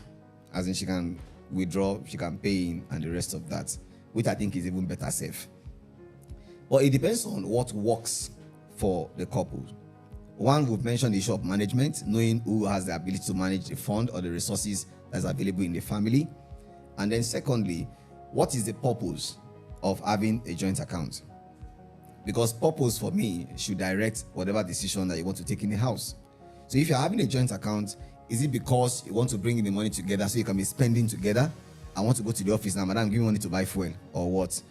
As in, she can withdraw, she can pay in, and the rest of that, which I think is even better safe. But it depends on what works for the couple. One, we've mentioned the issue of management, knowing who has the ability to manage the fund or the resources that's available in the family. And then secondly, what is the purpose of having a joint account? Because purpose for me should direct whatever decision that you want to take in the house. So if you're having a joint account, is it because you want to bring in the money together so you can be spending together? I want to go to the office now, madam, give me money to buy fuel, or what?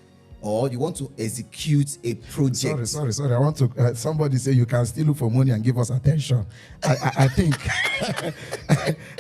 or you want to execute a project. Sorry. I want to. Somebody say you can still look for money and give us attention. I think.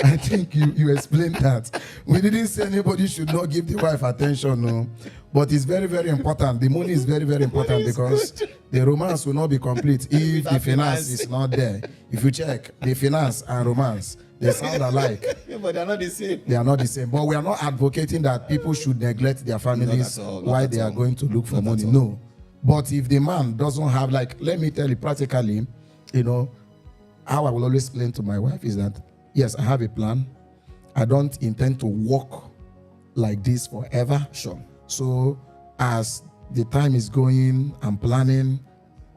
I think you explained that. We didn't say anybody should not give the wife attention, no. But it's very, very important. The money is very, very important because the romance will not be complete if the finance is not there. If you check the finance and romance, they sound alike. Yeah, but they're not the same. They are not the same. But we are not advocating that people should neglect their families while they are going to look for money. No. But if the man doesn't have, like, let me tell you practically, you know, how I will always explain to my wife is that, yes, I have a plan. I don't intend to walk like this forever. Sure. So as the time is going, I'm planning,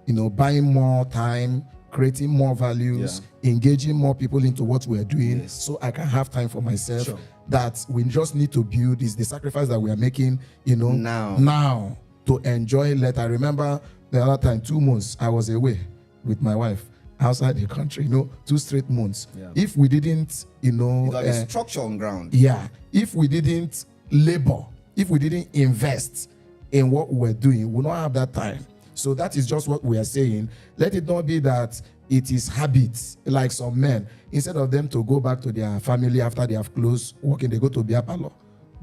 you know, buying more time, creating more values, engaging more people into what we're doing, so I can have time for myself. Sure. That we just need to build is the sacrifice that we are making, you know, now to enjoy later. I remember the other time, 2 months, I was away with my wife outside the country, you know, 2 straight months. Yeah. If we didn't, you know, a structure on ground. Yeah. If we didn't labor, if we didn't invest in what we're doing, we'll not have that time. So that is just what we are saying. Let it not be that it is habits, like some men. Instead of them to go back to their family after they have closed working, they go to beer parlor,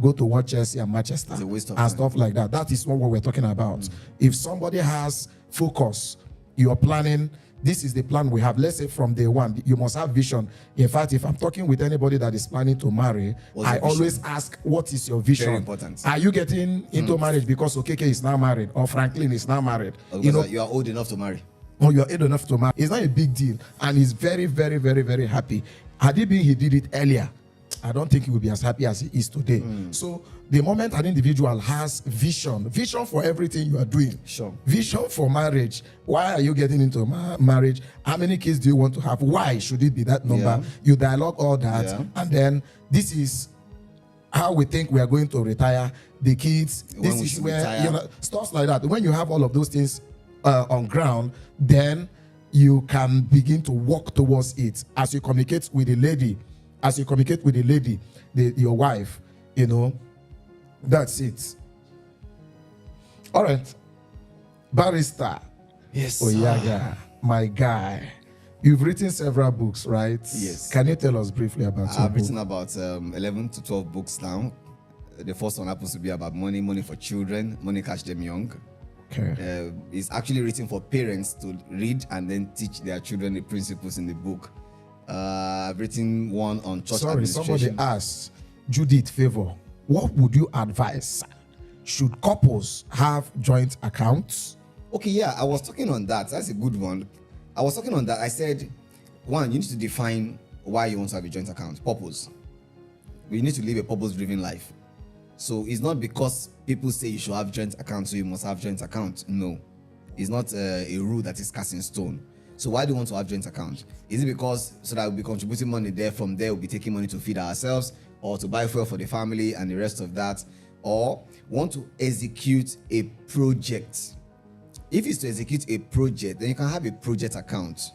go to watch Chelsea and Manchester and stuff like that. That is not what we're talking about. If somebody has focus, you're planning, this is the plan we have. Let's say from day one, you must have vision. In fact, if I'm talking with anybody that is planning to marry, I always ask, what is your vision? Very important. Are you getting into marriage because 𝐿𝐾𝐾 is now married or Franklin is now married? You know, you are old enough to marry. Or you're old enough to marry. It's not a big deal. And he's very, very, very, very happy. Had it been he did it earlier, I don't think he will be as happy as he is today. So the moment an individual has vision for everything you are doing, vision for marriage, why are you getting into marriage? How many kids do you want to have? Why should it be that number? You dialogue all that, and then this is how we think we are going to retire the kids. This is where, you know, stuff like that. When you have all of those things on ground, then you can begin to walk towards it. As you communicate with the lady, your wife, you know, that's it. All right. Barrister. Yes. Oyaga, my guy. You've written several books, right? Yes. Can you tell us briefly about your I've book? written about 11 to 12 books now. The first one happens to be about money for children, money catch them young. Okay. It's actually written for parents to read and then teach their children the principles in the book. I've written one on church administration. Somebody asked Judith Favor, what would you advise? Should couples have joint accounts? Okay, yeah, I was talking on that. That's a good one. I was talking on that. I said, one, you need to define why you want to have a joint account. Purpose. You need to live a purpose-driven life. So it's not because people say you should have joint account, so you must have joint account. No, it's not a rule that is cast in stone. So why do you want to have joint account? Is it because so that we'll be contributing money there, from there we'll be taking money to feed ourselves or to buy fuel for the family and the rest of that? Or want to execute a project? If it's to execute a project, then you can have a project account.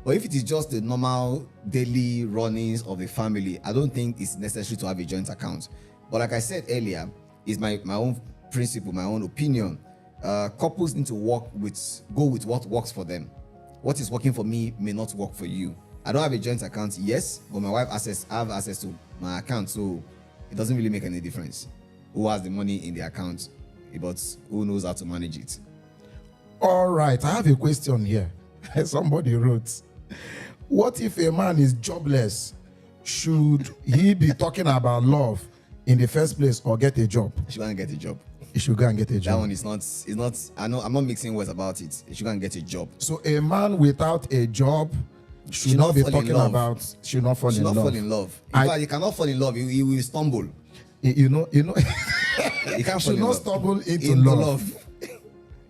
But if it is just the normal daily runnings of the family, I don't think it's necessary to have a joint account. But like I said earlier, it's my own principle, my own opinion. Couples need to go with what works for them. What is working for me may not work for you. I don't have a joint account, yes, but my wife have access to my account, so it doesn't really make any difference who has the money in the account, but who knows how to manage it. All right, I have a question here. Somebody wrote, what if a man is jobless? Should he be talking about love in the first place or get a job? He should go and get a job. He should go and get a job. That one is not, I know, I'm not mixing words about it. He should go and get a job. So a man without a job should not be talking about, should not fall in love. In fact, he cannot fall in love. He will stumble. You know, He can't should not stumble into love.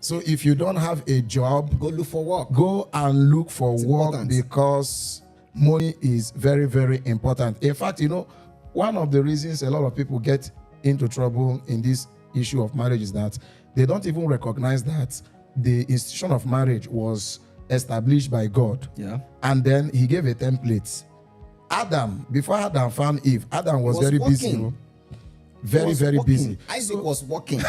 So if you don't have a job, go look for work. Go and look for work important. Because money is very, very important. In fact, you know, one of the reasons a lot of people get into trouble in this issue of marriage is that they don't even recognize that the institution of marriage was established by God. Yeah. And then he gave a template. Adam, before Adam found Eve, Adam was very busy. very busy. Isaac was working.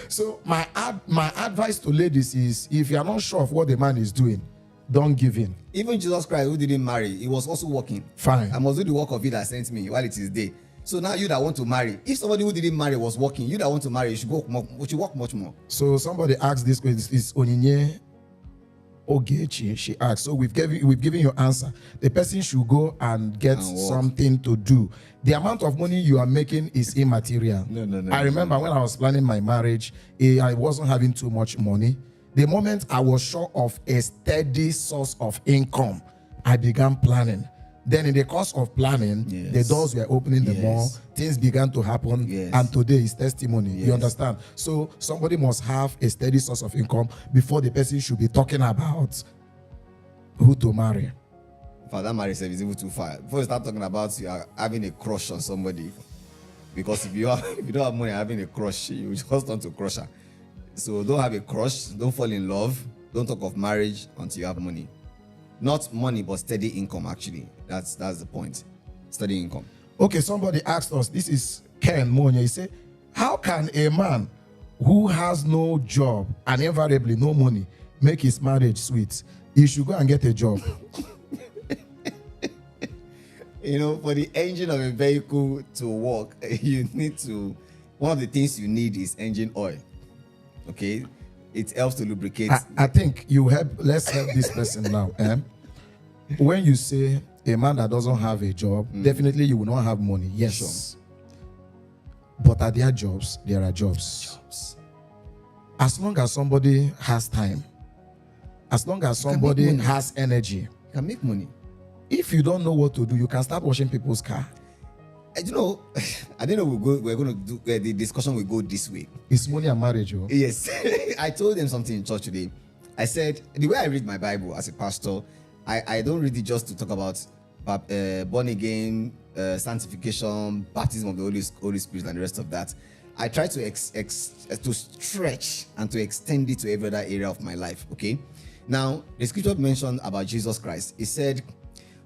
So my advice to ladies is, if you are not sure of what the man is doing, don't give in. Even Jesus Christ, who didn't marry, he was also working. Fine. I must do the work of it that sent me while it is day. So now you that want to marry, if somebody who didn't marry was working, you that want to marry, you should work much more. So somebody asked this question, is Onyinye Ogechi, she asked. So we've given you answer. The person should go and get something to do. The amount of money you are making is immaterial. No. I remember when I was planning my marriage, I wasn't having too much money. The moment I was sure of a steady source of income, I began planning. Then in the course of planning, the doors were opening the more, things began to happen, and today is testimony. You understand? So somebody must have a steady source of income before the person should be talking about who to marry. For that marriage is even too far. Before you start talking about you are having a crush on somebody, because if you don't have money having a crush, you just want to crush her. So don't have a crush, don't fall in love, don't talk of marriage until you have money. Not money, but steady income, actually. That's the point. Steady income. Okay, somebody asked us, this is Ken Monya. He said, how can a man who has no job and invariably no money make his marriage sweet? He should go and get a job. You know, for the engine of a vehicle to work, you need to, one of the things you need is engine oil. Okay? It helps to lubricate. I think let's help this person now. When you say a man that doesn't have a job, definitely you will not have money. Yes. Sure. But are there jobs? There are jobs. As long as somebody has time, as long as somebody has energy, you can make money. If you don't know what to do, you can start washing people's car. I don't know we're going to do the discussion will go this way. It's money and marriage. Oh. Yes. I told them something in church today. I said, the way I read my Bible as a pastor, I don't read it just to talk about born again, sanctification, baptism of the Holy Spirit, and the rest of that. I try to stretch and to extend it to every other area of my life. Okay. Now, the scripture mentioned about Jesus Christ. It said,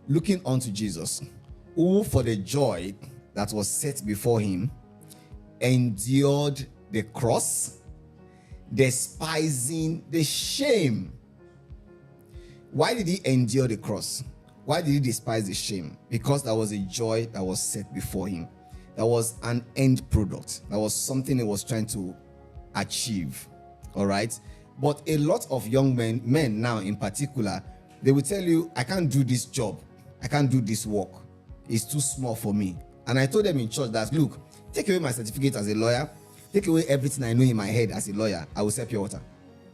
looking unto Jesus, who for the joy that was set before him endured the cross, despising the shame. Why did he endure the cross? Why did he despise the shame? Because there was a joy that was set before him. That was an end product. That was something he was trying to achieve. All right? But a lot of young men now in particular, they will tell you, I can't do this job. I can't do this work. It's too small for me. And I told them in church that, look, take away my certificate as a lawyer, take away everything I know in my head as a lawyer, I will sell pure water.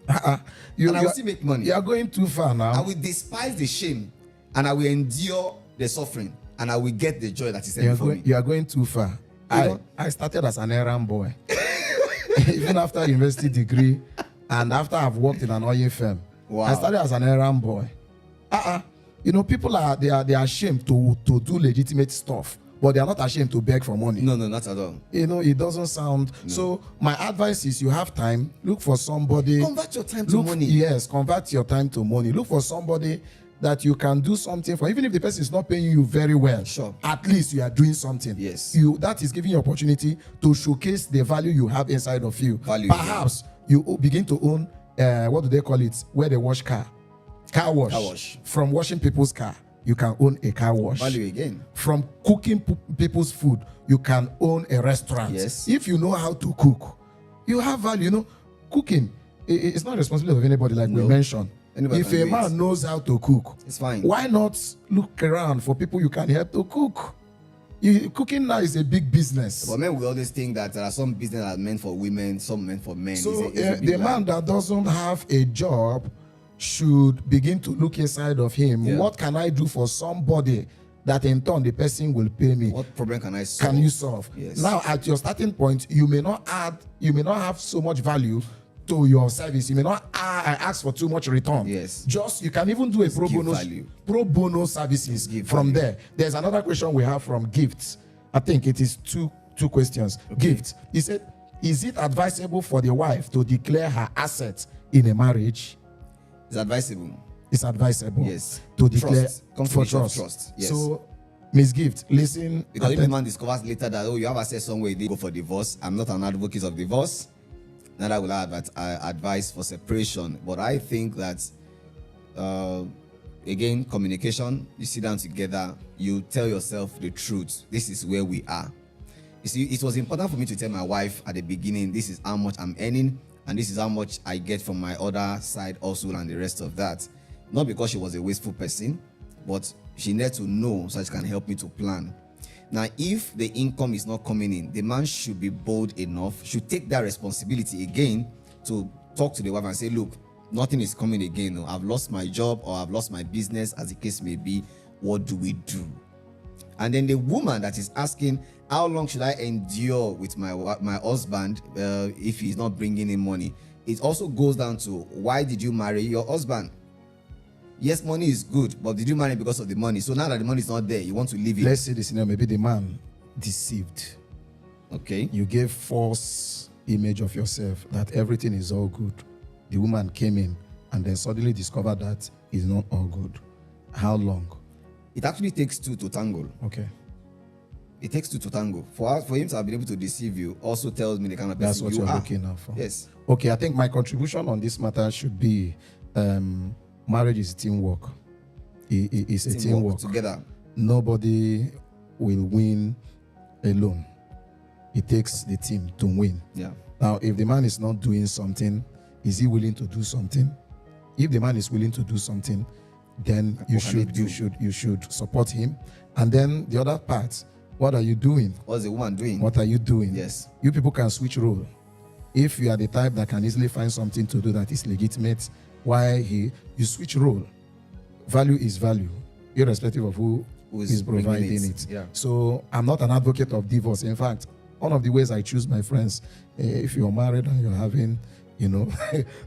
And I will still make money. You are going too far now. I will despise the shame, and I will endure the suffering, and I will get the joy that is set before me. You are going too far. I started as an errand boy. Even after university degree, and after I've worked in an oil firm. Wow. I started as an errand boy. You know, people are ashamed to do legitimate stuff, but they are not ashamed to beg for money. No, not at all. You know, it doesn't sound. No. So my advice is, you have time, look for somebody. Convert your time to money. Yes, convert your time to money. Look for somebody that you can do something for. Even if the person is not paying you very well, sure, at least you are doing something. Yes. That is giving you opportunity to showcase the value you have inside of you. Perhaps you begin to own, what do they call it, where they wash car? Car wash. From washing people's car, you can own a car wash. Value again. From cooking people's food, you can own a restaurant. Yes. If you know how to cook, you have value. You know, cooking, it's not responsibility of anybody, like we mentioned. Anybody if a man knows how to cook, it's fine. Why not look around for people you can help to cook? Cooking now is a big business. But men will always think that there are some business that are meant for women, some meant for men. So the man that doesn't have a job should begin to look inside of him. Yeah. What can I do for somebody that in turn the person will pay me? What problem can I solve? Can you solve? Yes. Now at your starting point, you may not have so much value to your service. You may not ask for too much return. Yes. Just, you can even do a pro bono services from there. There's another question we have from Gifts. I think it is two questions. Okay. Gift. He said, is it advisable for the wife to declare her assets in a marriage? It's advisable. It's advisable. Yes. To declare for trust. Yes. So Miss Gift, listen. Because if the man discovers later that, oh, you have access somewhere, you did go for divorce. I'm not an advocate of divorce. Neither will I advise for separation. But I think that, again, communication, you sit down together, you tell yourself the truth. This is where we are. You see, it was important for me to tell my wife at the beginning, this is how much I'm earning, and this is how much I get from my other side also, and the rest of that. Not because she was a wasteful person, but she needed to know so she can help me to plan. Now, if the income is not coming in, the man should be bold enough, should take that responsibility again to talk to the wife and say, look, nothing is coming again. No, I've lost my job or I've lost my business, as the case may be. What do we do? And then the woman that is asking, how long should I endure with my husband if he's not bringing in money? It also goes down to, why did you marry your husband? Yes, money is good, but did you marry because of the money? So now that the money is not there, you want to leave it. Let's say this, maybe the man deceived. Okay. You gave false image of yourself that everything is all good. The woman came in and then suddenly discovered that it's not all good. How long? It actually takes two to tangle. Okay. It takes two to tango. For him to have been able to deceive you also tells me the kind of person that's what you you're are. looking out for. Yes. Okay, I think my contribution on this matter should be marriage is teamwork. It's a teamwork. Together. Nobody will win alone. It takes the team to win. Yeah. Now, if the man is not doing something, is he willing to do something? If the man is willing to do something, then you should support him. And then the other part, what are you doing? What's the woman doing? What are you doing? Yes. You people can switch role. If you are the type that can easily find something to do that is legitimate, you switch role. Value is value, irrespective of who is providing it. Yeah. So I'm not an advocate of divorce. In fact, one of the ways I choose my friends, if you're married and you're having,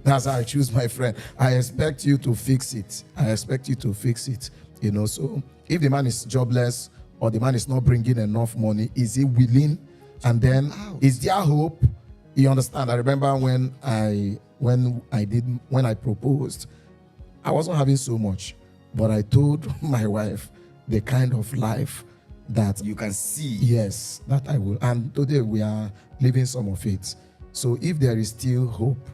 that's how I choose my friend. I expect you to fix it. So if the man is jobless or the man is not bringing enough money, is he willing? And then is there hope? You understand? I remember when I proposed, I wasn't having so much, but I told my wife the kind of life that you can see. Yes, that I will. And today we are living some of it. So if there is still hope,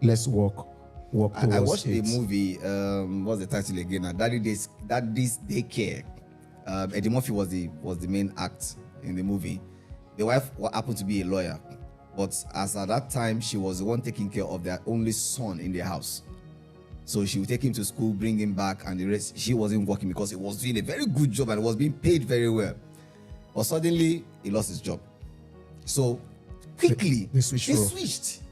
let's walk towards it. I watched a movie, what's the title again? Daddy's Daycare. Eddie Murphy was the main act in the movie. The wife happened to be a lawyer, but as at that time, she was the one taking care of their only son in the house. So she would take him to school, bring him back, and the rest, she wasn't working because he was doing a very good job and was being paid very well. But suddenly, he lost his job. So quickly, they switched.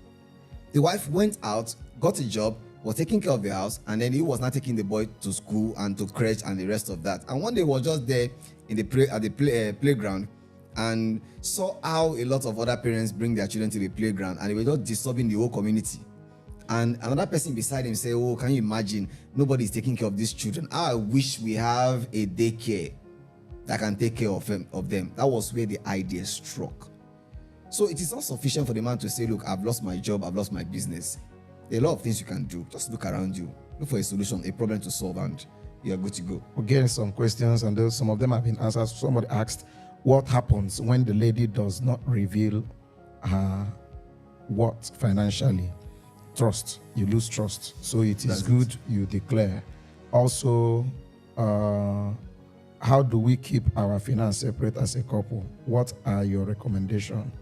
The wife went out, got a job, was taking care of the house, and then he was not taking the boy to school and to crèche and the rest of that. And one day, he was just there in the playground and saw how a lot of other parents bring their children to the playground, and they were just disturbing the whole community. And another person beside him said, oh, can you imagine? Nobody is taking care of these children. I wish we have a daycare that can take care of them. That was where the idea struck. So it is not sufficient for the man to say, look, I've lost my job, I've lost my business. There are a lot of things you can do. Just look around you. Look for a solution, a problem to solve, and you're good to go. We're getting some questions, and some of them have been answered. Somebody asked, what happens when the lady does not reveal her what financially? Trust. You lose trust. So it is good you declare. Also, how do we keep our finance separate as a couple? What are your recommendations?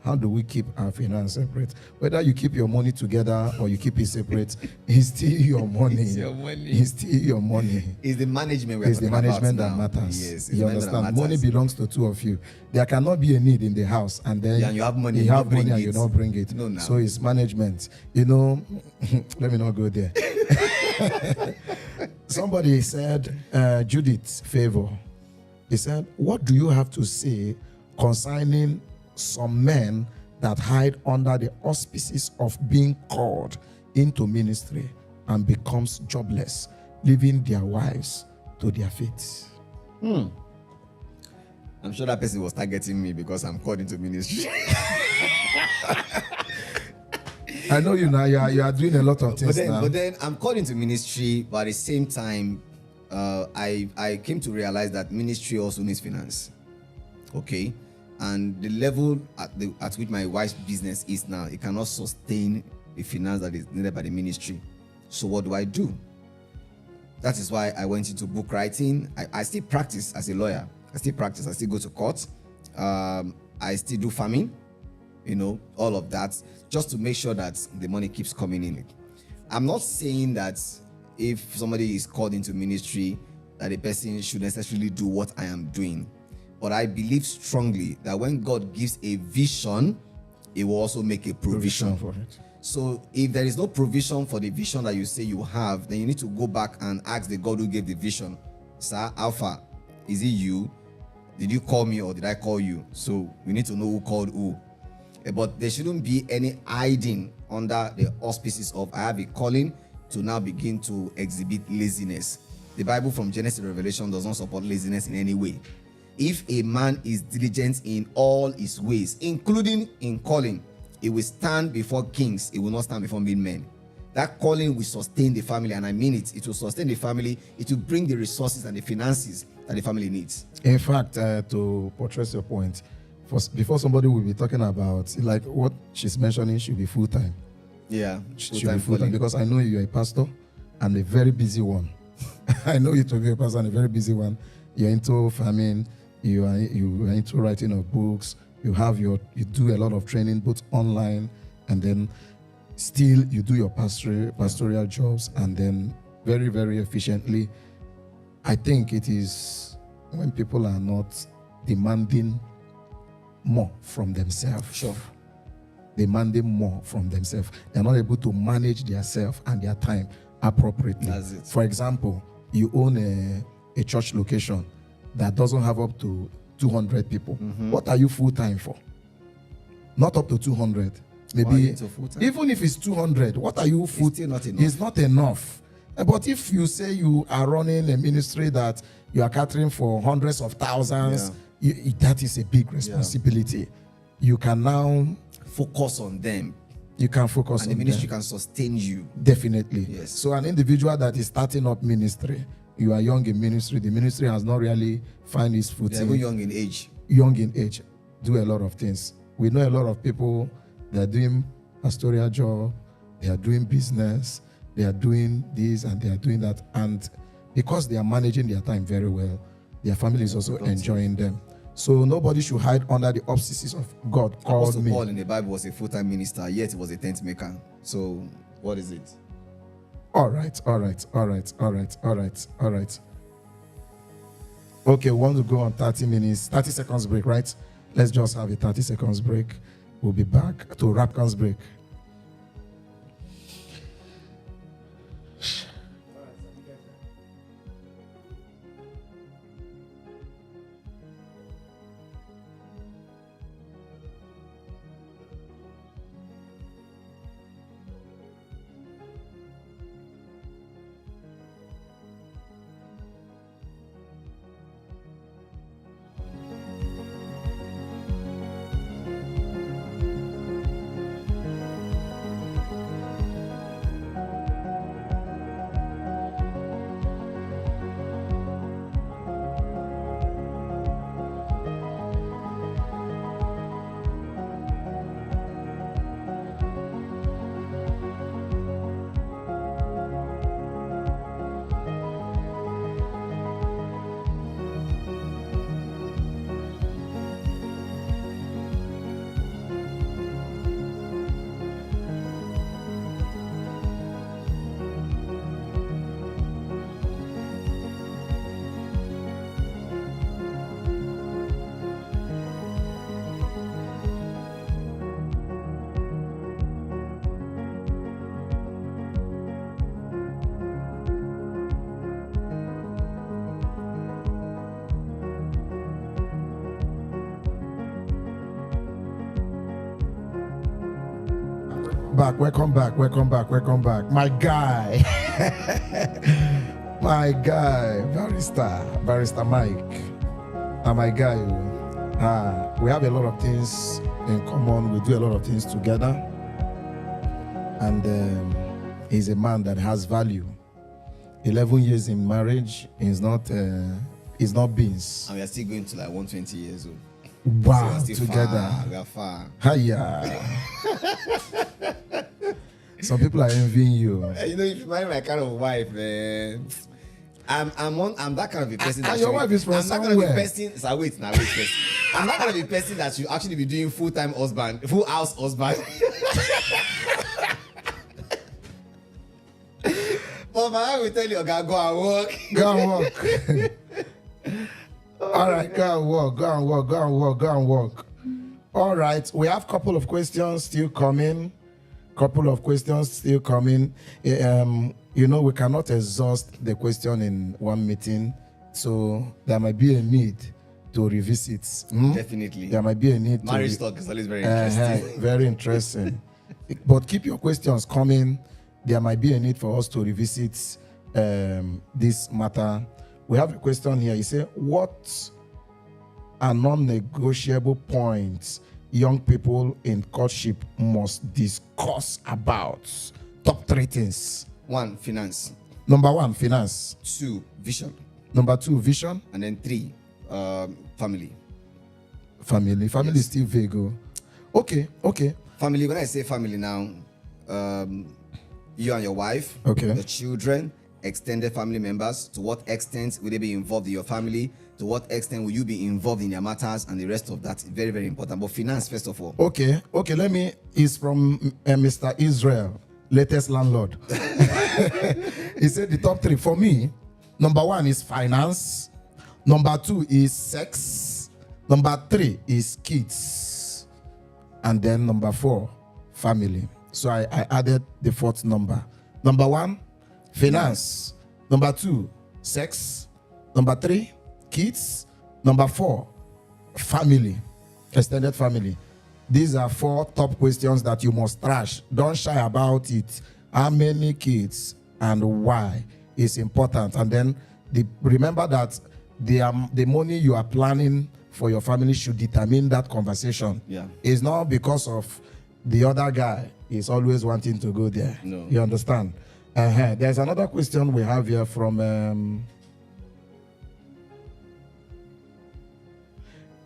How do we keep our finance separate? Whether you keep your money together or you keep it separate, it's still your money. It's your money. It's still your money. It's the management It's the management that matters. Yes, you understand? Money belongs to two of you. There cannot be a need in the house and then you have money. You have money and you don't bring it. No. So it's management. Let me not go there. Somebody said, Judith Favor. He said, what do you have to say concerning some men that hide under the auspices of being called into ministry and becomes jobless, leaving their wives to their fate? I'm sure that person was targeting me because I'm called into ministry. I know you now. You are doing a lot of things now. But then I'm called into ministry, but at the same time, I came to realize that ministry also needs finance. Okay, and the level at which my wife's business is now, it cannot sustain the finance that is needed by the ministry. So what do? That is why I went into book writing. I still practice as a lawyer. I still go to court. I still do farming, all of that, just to make sure that the money keeps coming in. I'm not saying that if somebody is called into ministry, that a person should necessarily do what I am doing. But I believe strongly that when God gives a vision, He will also make a provision for it. So if there is no provision for the vision that you say you have, then you need to go back and ask the God who gave the vision, Sir, Alpha, is it you? Did you call me or did I call you? So we need to know who called who. But there shouldn't be any hiding under the auspices of I have a calling to now begin to exhibit laziness. The Bible from Genesis to Revelation does not support laziness in any way. If a man is diligent in all his ways, including in calling, he will stand before kings. He will not stand before men. That calling will sustain the family, and I mean it. It will sustain the family. It will bring the resources and the finances that the family needs. In fact, to portray your point, before somebody will be talking about, like what she's mentioning should be full-time. Yeah, should be full-time, because I know you're a pastor and a very busy one. I know you to be a pastor and a very busy one. You're into farming. You are into writing of books. You do a lot of training, both online, and then still you do your pastoral jobs, and then very, very efficiently. I think it is when people are not demanding more from themselves. Sure. Demanding more from themselves. They're not able to manage their self and their time appropriately. That's it. For example, you own a church location that doesn't have up to 200 people. Mm-hmm. What are you full-time for? Not up to 200. Maybe even if it's 200, what are you full? It's still not enough. It's not enough. But if you say you are running a ministry that you are catering for hundreds of thousands, that is a big responsibility. Yeah. You can now focus on them. You can focus on them. And the ministry can sustain you. Definitely. Yes. So an individual that is starting up ministry, you are young in ministry, the ministry has not really found its footing. They're young in age. Young in age. Do a lot of things. We know a lot of people, they are doing pastoral job, they are doing business, they are doing this and they are doing that. And because they are managing their time very well, their family is also enjoying them. So nobody should hide under the auspices of God called Apostle me. Paul in the Bible was a full-time minister, yet he was a tent maker. So what is it? All right. Okay, we want to go on 30 minutes, 30 seconds break, right? Let's just have a 30 seconds break. We'll be back to Rapkins break. Welcome back. My guy. My guy, Barrister Mike. My guy. We have a lot of things in common. We do a lot of things together. And he's a man that has value. 11 years in marriage is not beans. And we are still going to like 120 years old. Wow, So we are still together. Far, we are far. Hiya. Some people are envying you. You know, if you marry my kind of wife, I'm that kind of a person. And your wife is from I'm somewhere. not gonna be person. So wait first. I'm not gonna be person that should actually be doing full house husband. But my wife will tell you, okay, go and work. Go and work. All right, go and work. All right, we have a couple of questions still coming. You know, we cannot exhaust the question in one meeting, so there might be a need to revisit. Definitely. There might be a need. Marriage talk is always very interesting. Very interesting. But keep your questions coming. There might be a need for us to revisit this matter. We have a question here. He said, what are non-negotiable points young people in courtship must discuss about? Top 3 things. 1, finance. Number 1, finance. 2, vision. Number 2, vision. And then 3, family. Family Yes. is still vague. Okay. Family, when I say family now, you and your wife, Okay. the children, extended family members. To what extent will they be involved in your family? To what extent will you be involved in their matters? And the rest of that is very, very important. But finance, first of all. Okay. It's from Mr. Israel, latest landlord. He said the top 3 for me. Number 1 is finance. Number 2 is sex. Number 3 is kids. And then number 4, family. So I added the 4th number. Number 1, finance. Number 2, sex. Number 3, kids. Number 4, family, extended family. These are 4 top questions that you must trash. Don't shy about it. How many kids and why is important. And then remember that the money you are planning for your family should determine that conversation. Yeah. It's not because of the other guy is always wanting to go there. No. You understand? There's another question we have here from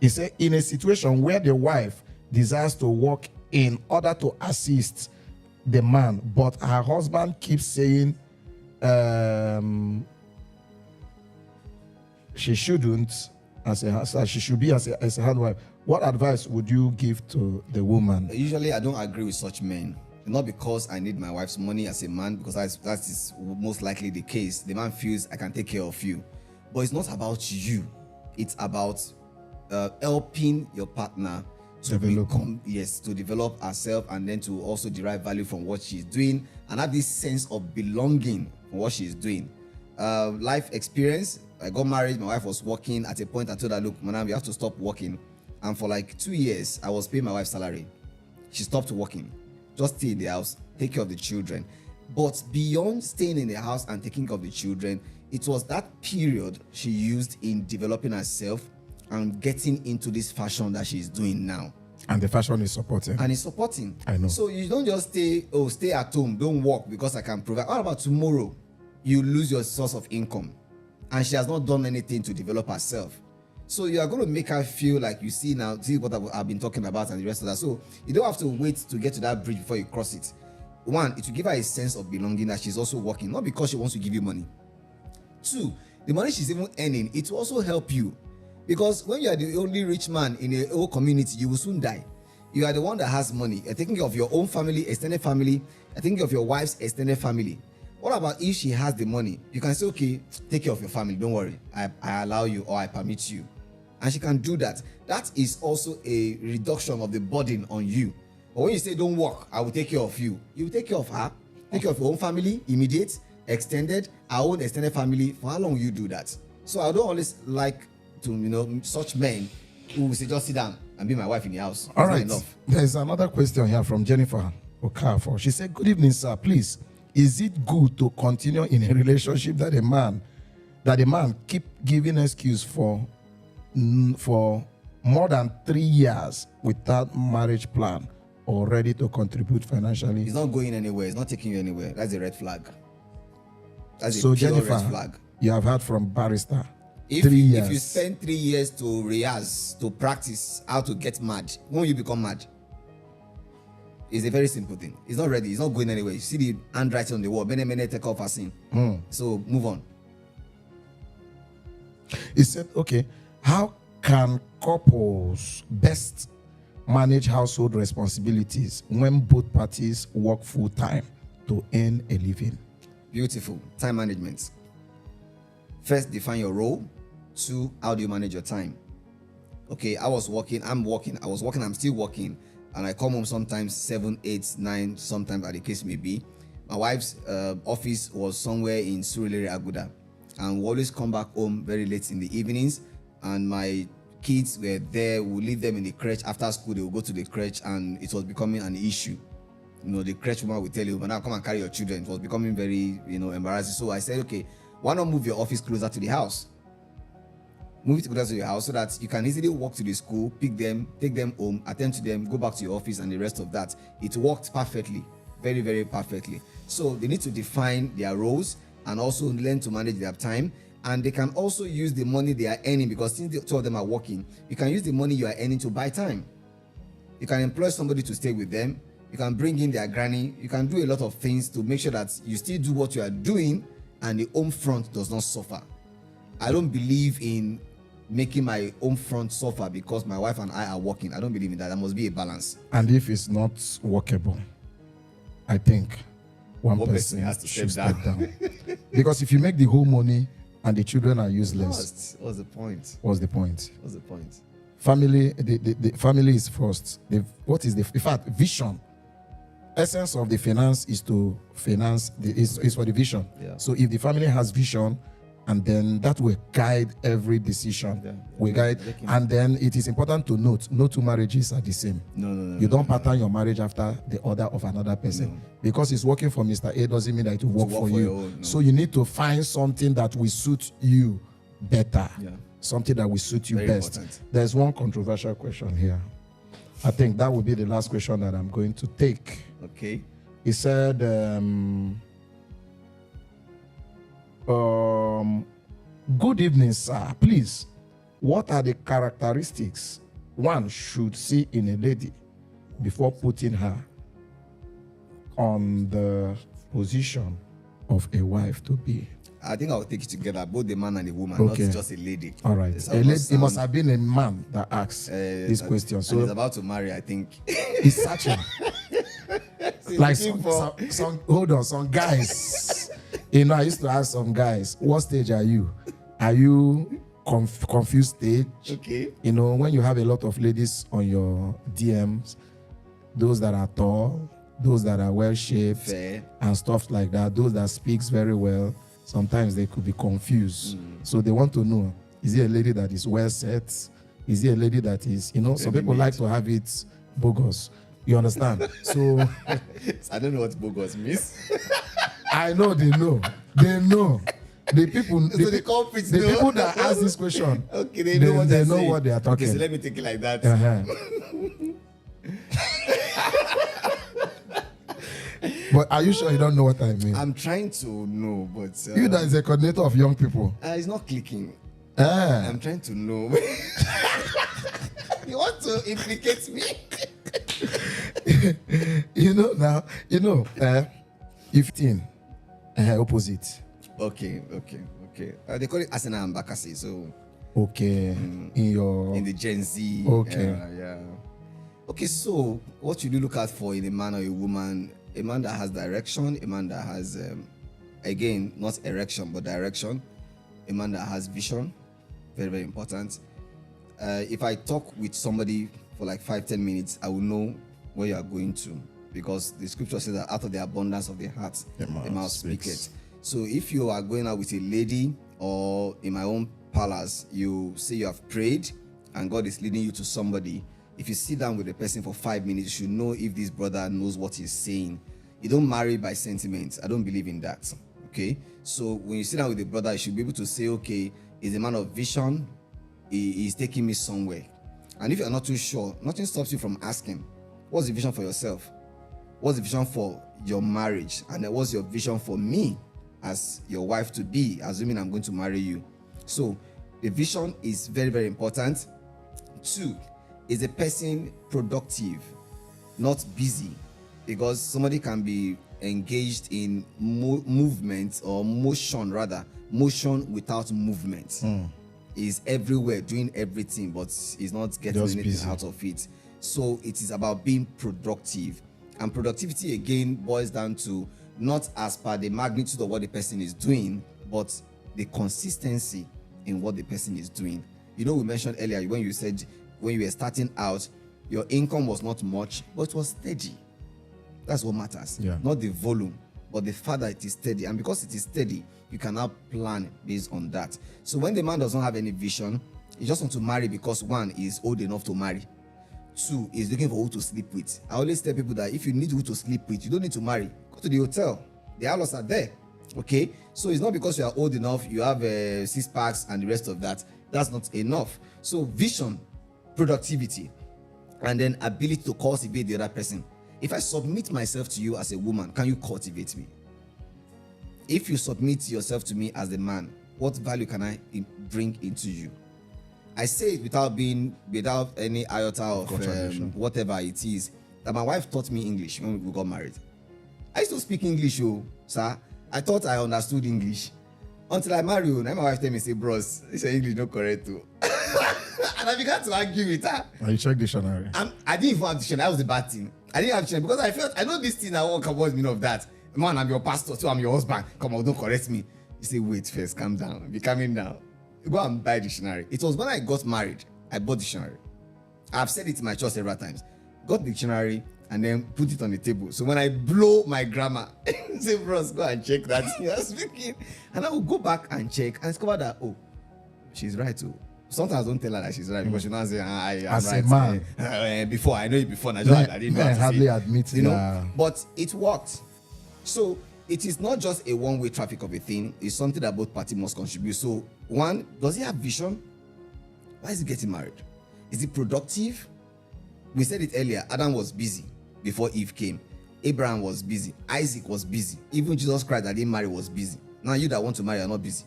he said, in a situation where the wife desires to work in order to assist the man, but her husband keeps saying she shouldn't, she should be as a hard wife. What advice would you give to the woman? Usually, I don't agree with such men. Not because I need my wife's money as a man, because that is most likely the case. The man feels I can take care of you. But it's not about you. It's about helping your partner to develop herself, and then to also derive value from what she's doing and have this sense of belonging for what she's doing. Life experience. I got married, my wife was working. At a point I told her, look, madam, you have to stop working. And for like 2 years, I was paying my wife's salary. She stopped working. Just stay in the house, take care of the children. But beyond staying in the house and taking care of the children, it was that period she used in developing herself and getting into this fashion that she's doing now. And the fashion is supporting. And it's supporting. I know. So you don't just stay at home, don't work because I can provide. What about tomorrow? You lose your source of income and she has not done anything to develop herself. So you are going to make her feel like, you see now, see what I've been talking about and the rest of that. So you don't have to wait to get to that bridge before you cross it. 1, it will give her a sense of belonging that she's also working, not because she wants to give you money. 2, the money she's even earning, it will also help you. Because when you are the only rich man in a whole community, you will soon die. You are the one that has money. You're taking care of your own family, extended family. You're taking care of your wife's extended family. What about if she has the money? You can say, okay, take care of your family. Don't worry. I allow you, or I permit you. And she can do that. That is also a reduction of the burden on you. But when you say, don't work, I will take care of you. You will take care of her. Take care of your own family, immediate, extended, our own extended family. For how long will you do that? So I don't always like to, such men who will say, just sit down and be my wife in the house. All right. Enough. There's another question here from Jennifer Okafor. She said, good evening, sir. Please, is it good to continue in a relationship that a man keep giving excuse for more than 3 years without marriage plan or ready to contribute financially? He's not going anywhere. He's not taking you anywhere. That's a red flag. That's So a pure red Jennifer, flag. you have heard from barrister. If 3 years. If you spend 3 years to rehearse, to practice how to get mad, when will you become mad? It's a very simple thing. It's not ready. It's not going anywhere. You see the handwriting on the wall. Many take off as sin. So move on. He said, okay, how can couples best manage household responsibilities when both parties work full time to earn a living? Beautiful. Time management. First, define your role. 2, how do you manage your time? Okay, I'm working, I'm still working, and I come home sometimes 7, 8, 9, sometimes as the case may be. My wife's office was somewhere in Surulere, Aguda, and we always come back home very late in the evenings, and my kids were there. We leave them in the crèche. After school, they will go to the crèche, and it was becoming an issue. The crèche woman will tell you, but now come and carry your children. It was becoming very, embarrassing. So I said, okay, why not move your office closer to the house? Move it closer to your house so that you can easily walk to the school, pick them, take them home, attend to them, go back to your office, and the rest of that. It worked perfectly, very, very perfectly. So they need to define their roles and also learn to manage their time. And they can also use the money they are earning, because since the 2 of them are working, you can use the money you are earning to buy time. You can employ somebody to stay with them. You can bring in their granny. You can do a lot of things to make sure that you still do what you are doing and the home front does not suffer. I don't believe in making my home front suffer because my wife and I are working. I don't believe in that. There must be a balance. And if it's not workable, I think one person has to should step step down. Because if you make the whole money and the children are useless, What's the point? what's the point? What's the point? Family, the family is first. In fact, vision. Essence of the finance is to finance is for the vision. Yeah. So if the family has vision, and then that will guide every decision. Yeah. We guide, and then it is important to note: no 2 marriages are the same. No. You don't pattern your marriage after the order of another person. Because it's working for Mr. A doesn't mean that it will work for you. your own, no. So you need to find something that will suit you better. Yeah. Something that will suit you Very best. important. There's one controversial question here. I think that will be the last question that I'm going to take. Okay. He said, good evening, sir. Please, what are the characteristics one should see in a lady before putting her on the position of a wife to be? I think I'll take it together, both the man and the woman, Okay. not just a lady. All right. It's A lady, it must sound- have been a man that asked this question. And he's So about to marry, I think. he's searching. Like looking for- some guys. I used to ask some guys, what stage are you? Are you confused stage? Okay. When you have a lot of ladies on your DMs, those that are tall, those that are well shaped, Fair. and stuff like that, those that speaks very well, sometimes they could be confused. So they want to know, is it a lady that is well set? Is it a lady that is, some people like to have it bogus. You understand? So I don't know what bogus means. I know they know. They know. The people, So the culprits the know. people that ask this question, Okay, they know what they're saying. what they are talking. Okay, so let me take it like that. Uh-huh. But are you sure you don't know what I mean? I'm trying to know, but You that is a coordinator of young people. it's not clicking. Ah. I'm trying to know. You want to implicate me? If opposite. Okay. They call it Asena and Bakasi, so Okay. in the Gen Z. Okay. Yeah. Okay, so what should you look out for in a man or a woman? A man that has direction, a man that has, again, not erection, but direction. A man that has vision, very, very important. If I talk with somebody for like 5-10 minutes, I will know where you are going to, because the scripture says that out of the abundance of the heart, the mouth speaketh. So if you are going out with a lady, or in my own palace, you say you have prayed and God is leading you to somebody, if you sit down with the person for 5 minutes, you should know if this brother knows what he's saying. You don't marry by sentiment. I don't believe in that. Okay? So when you sit down with the brother, you should be able to say, okay, he's a man of vision. He's taking me somewhere. And if you're not too sure, nothing stops you from asking, what's the vision for yourself? What's the vision for your marriage? And then what's your vision for me? as your wife to be, assuming I'm going to marry you. So the vision is very, very important. 2, is a person productive, not busy? Because somebody can be engaged in movement or motion, rather motion without movement. Is everywhere doing everything, but is not getting Just anything busy. out of it. So it is about being productive, and productivity again boils down to not as per the magnitude of what the person is doing, but the consistency in what the person is doing. You know, we mentioned earlier when you said when you were starting out, your income was not much, but it was steady. That's what matters. Yeah. Not the volume, but the fact that it is steady. And because it is steady, you can now plan based on that. So when the man does not have any vision, he just wants to marry because 1, is old enough to marry. 2, is looking for who to sleep with. I always tell people that if you need who to sleep with, you don't need to marry. Go to the hotel. The outlets are there. Okay? So it's not because you are old enough, you have 6 packs and the rest of that. That's not enough. So vision, productivity, and then ability to cultivate the other person. If I submit myself to you as a woman, can you cultivate me? If you submit yourself to me as a man, what value can I bring into you? I say it without any iota of whatever it is, that my wife taught me English when we got married. I used to speak English, sir. I thought I understood English until I married you. Now my wife tell me, say, bros, this English not correct too. And I began to argue with her. You check dictionary. I didn't even have dictionary. That was the bad thing. I didn't have dictionary because I know this thing. I won't come what's the meaning of that. Man, I'm your pastor, so I'm your husband. Come on, don't correct me. You say, wait first, calm down. Be coming down. Go and buy dictionary. It was when I got married, I bought dictionary. I've said it in my church several times. Got dictionary and then put it on the table. So when I blow my grammar, say, bros, go and check that you're speaking. And I will go back and check and discover that, oh, she's right too. Sometimes I don't tell her that she's right because she now say, I'm As right. a man. Before, I know it before. I didn't know how Men to hardly say it, admit you know. that. But it worked. So it is not just a one-way traffic of a thing. It's something that both parties must contribute. So 1, does he have vision? Why is he getting married? Is he productive? We said it earlier. Adam was busy before Eve came. Abraham was busy. Isaac was busy. Even Jesus Christ that didn't marry was busy. Now you that want to marry are not busy.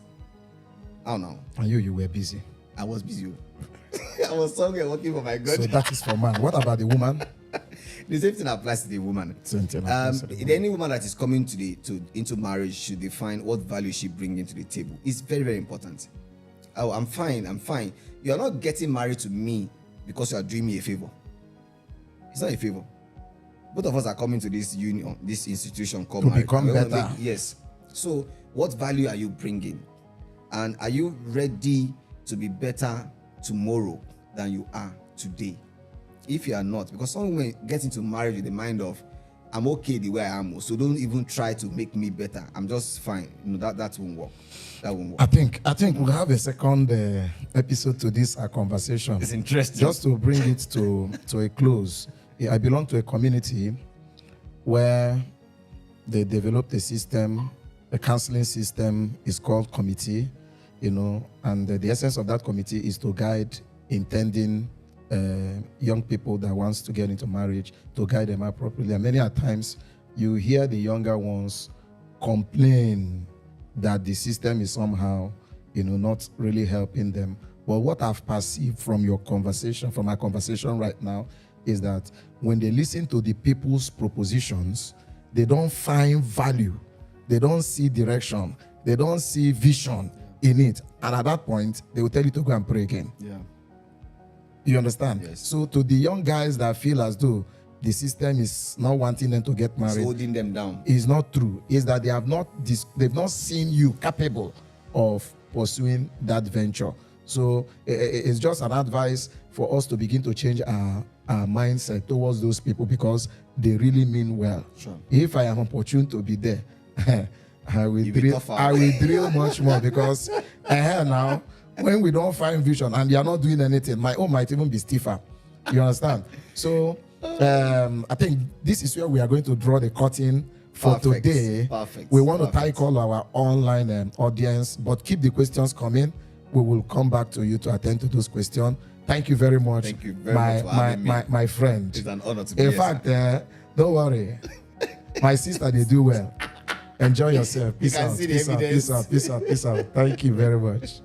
I don't know. And you were busy. I was busy. I was somewhere working for my God. So that is for man. What about the woman? The same thing applies to the woman. Same thing applies to the woman. Any woman that is coming into marriage should define what value she brings to the table. It's very, very important. Oh, I'm fine. You are not getting married to me because you are doing me a favor. It's not a favor. Both of us are coming to this union, this institution called marriage. Become better. Yes. So what value are you bringing? And are you ready to be better tomorrow than you are today? If you are not, because some women get into marriage with the mind of, I'm okay the way I am, so don't even try to make me better. I'm just fine. That won't work. That won't work. I think we'll have a second episode to this conversation. It's interesting. Just to bring it to a close. I belong to a community where they developed a system, a counseling system. Is called committee, and the essence of that committee is to guide intending young people that wants to get into marriage, to guide them appropriately. And many a times you hear the younger ones complain that the system is somehow, not really helping them. But what I've perceived from our conversation right now, is that when they listen to the people's propositions, they don't find value, they don't see direction, they don't see vision in it. And at that point, they will tell you to go and pray again. Yeah. You understand? Yes. So to the young guys that feel as though the system is not wanting them to get married, It's holding them down. is not true. Is that they've not seen you capable of pursuing that venture. So it's just an advice for us to begin to change our mindset towards those people, because they really mean well. Sure. If I am opportune to be there, I will be drill. tougher. I will drill much more, because now when we don't find vision and they are not doing anything, my own might even be stiffer. You understand? So I think this is where we are going to draw the curtain for Perfect. today. Perfect. We want to Perfect. thank all our online audience, but keep the questions coming. We will come back to you to attend to those questions. Thank you very much. Thank you very much for having me. My friend. It's an honor to be In here. fact, don't worry. My sister, they do well. Enjoy yourself. Peace can out. see the Peace out. Peace evidence. out. Peace out. Peace out. Thank you very much.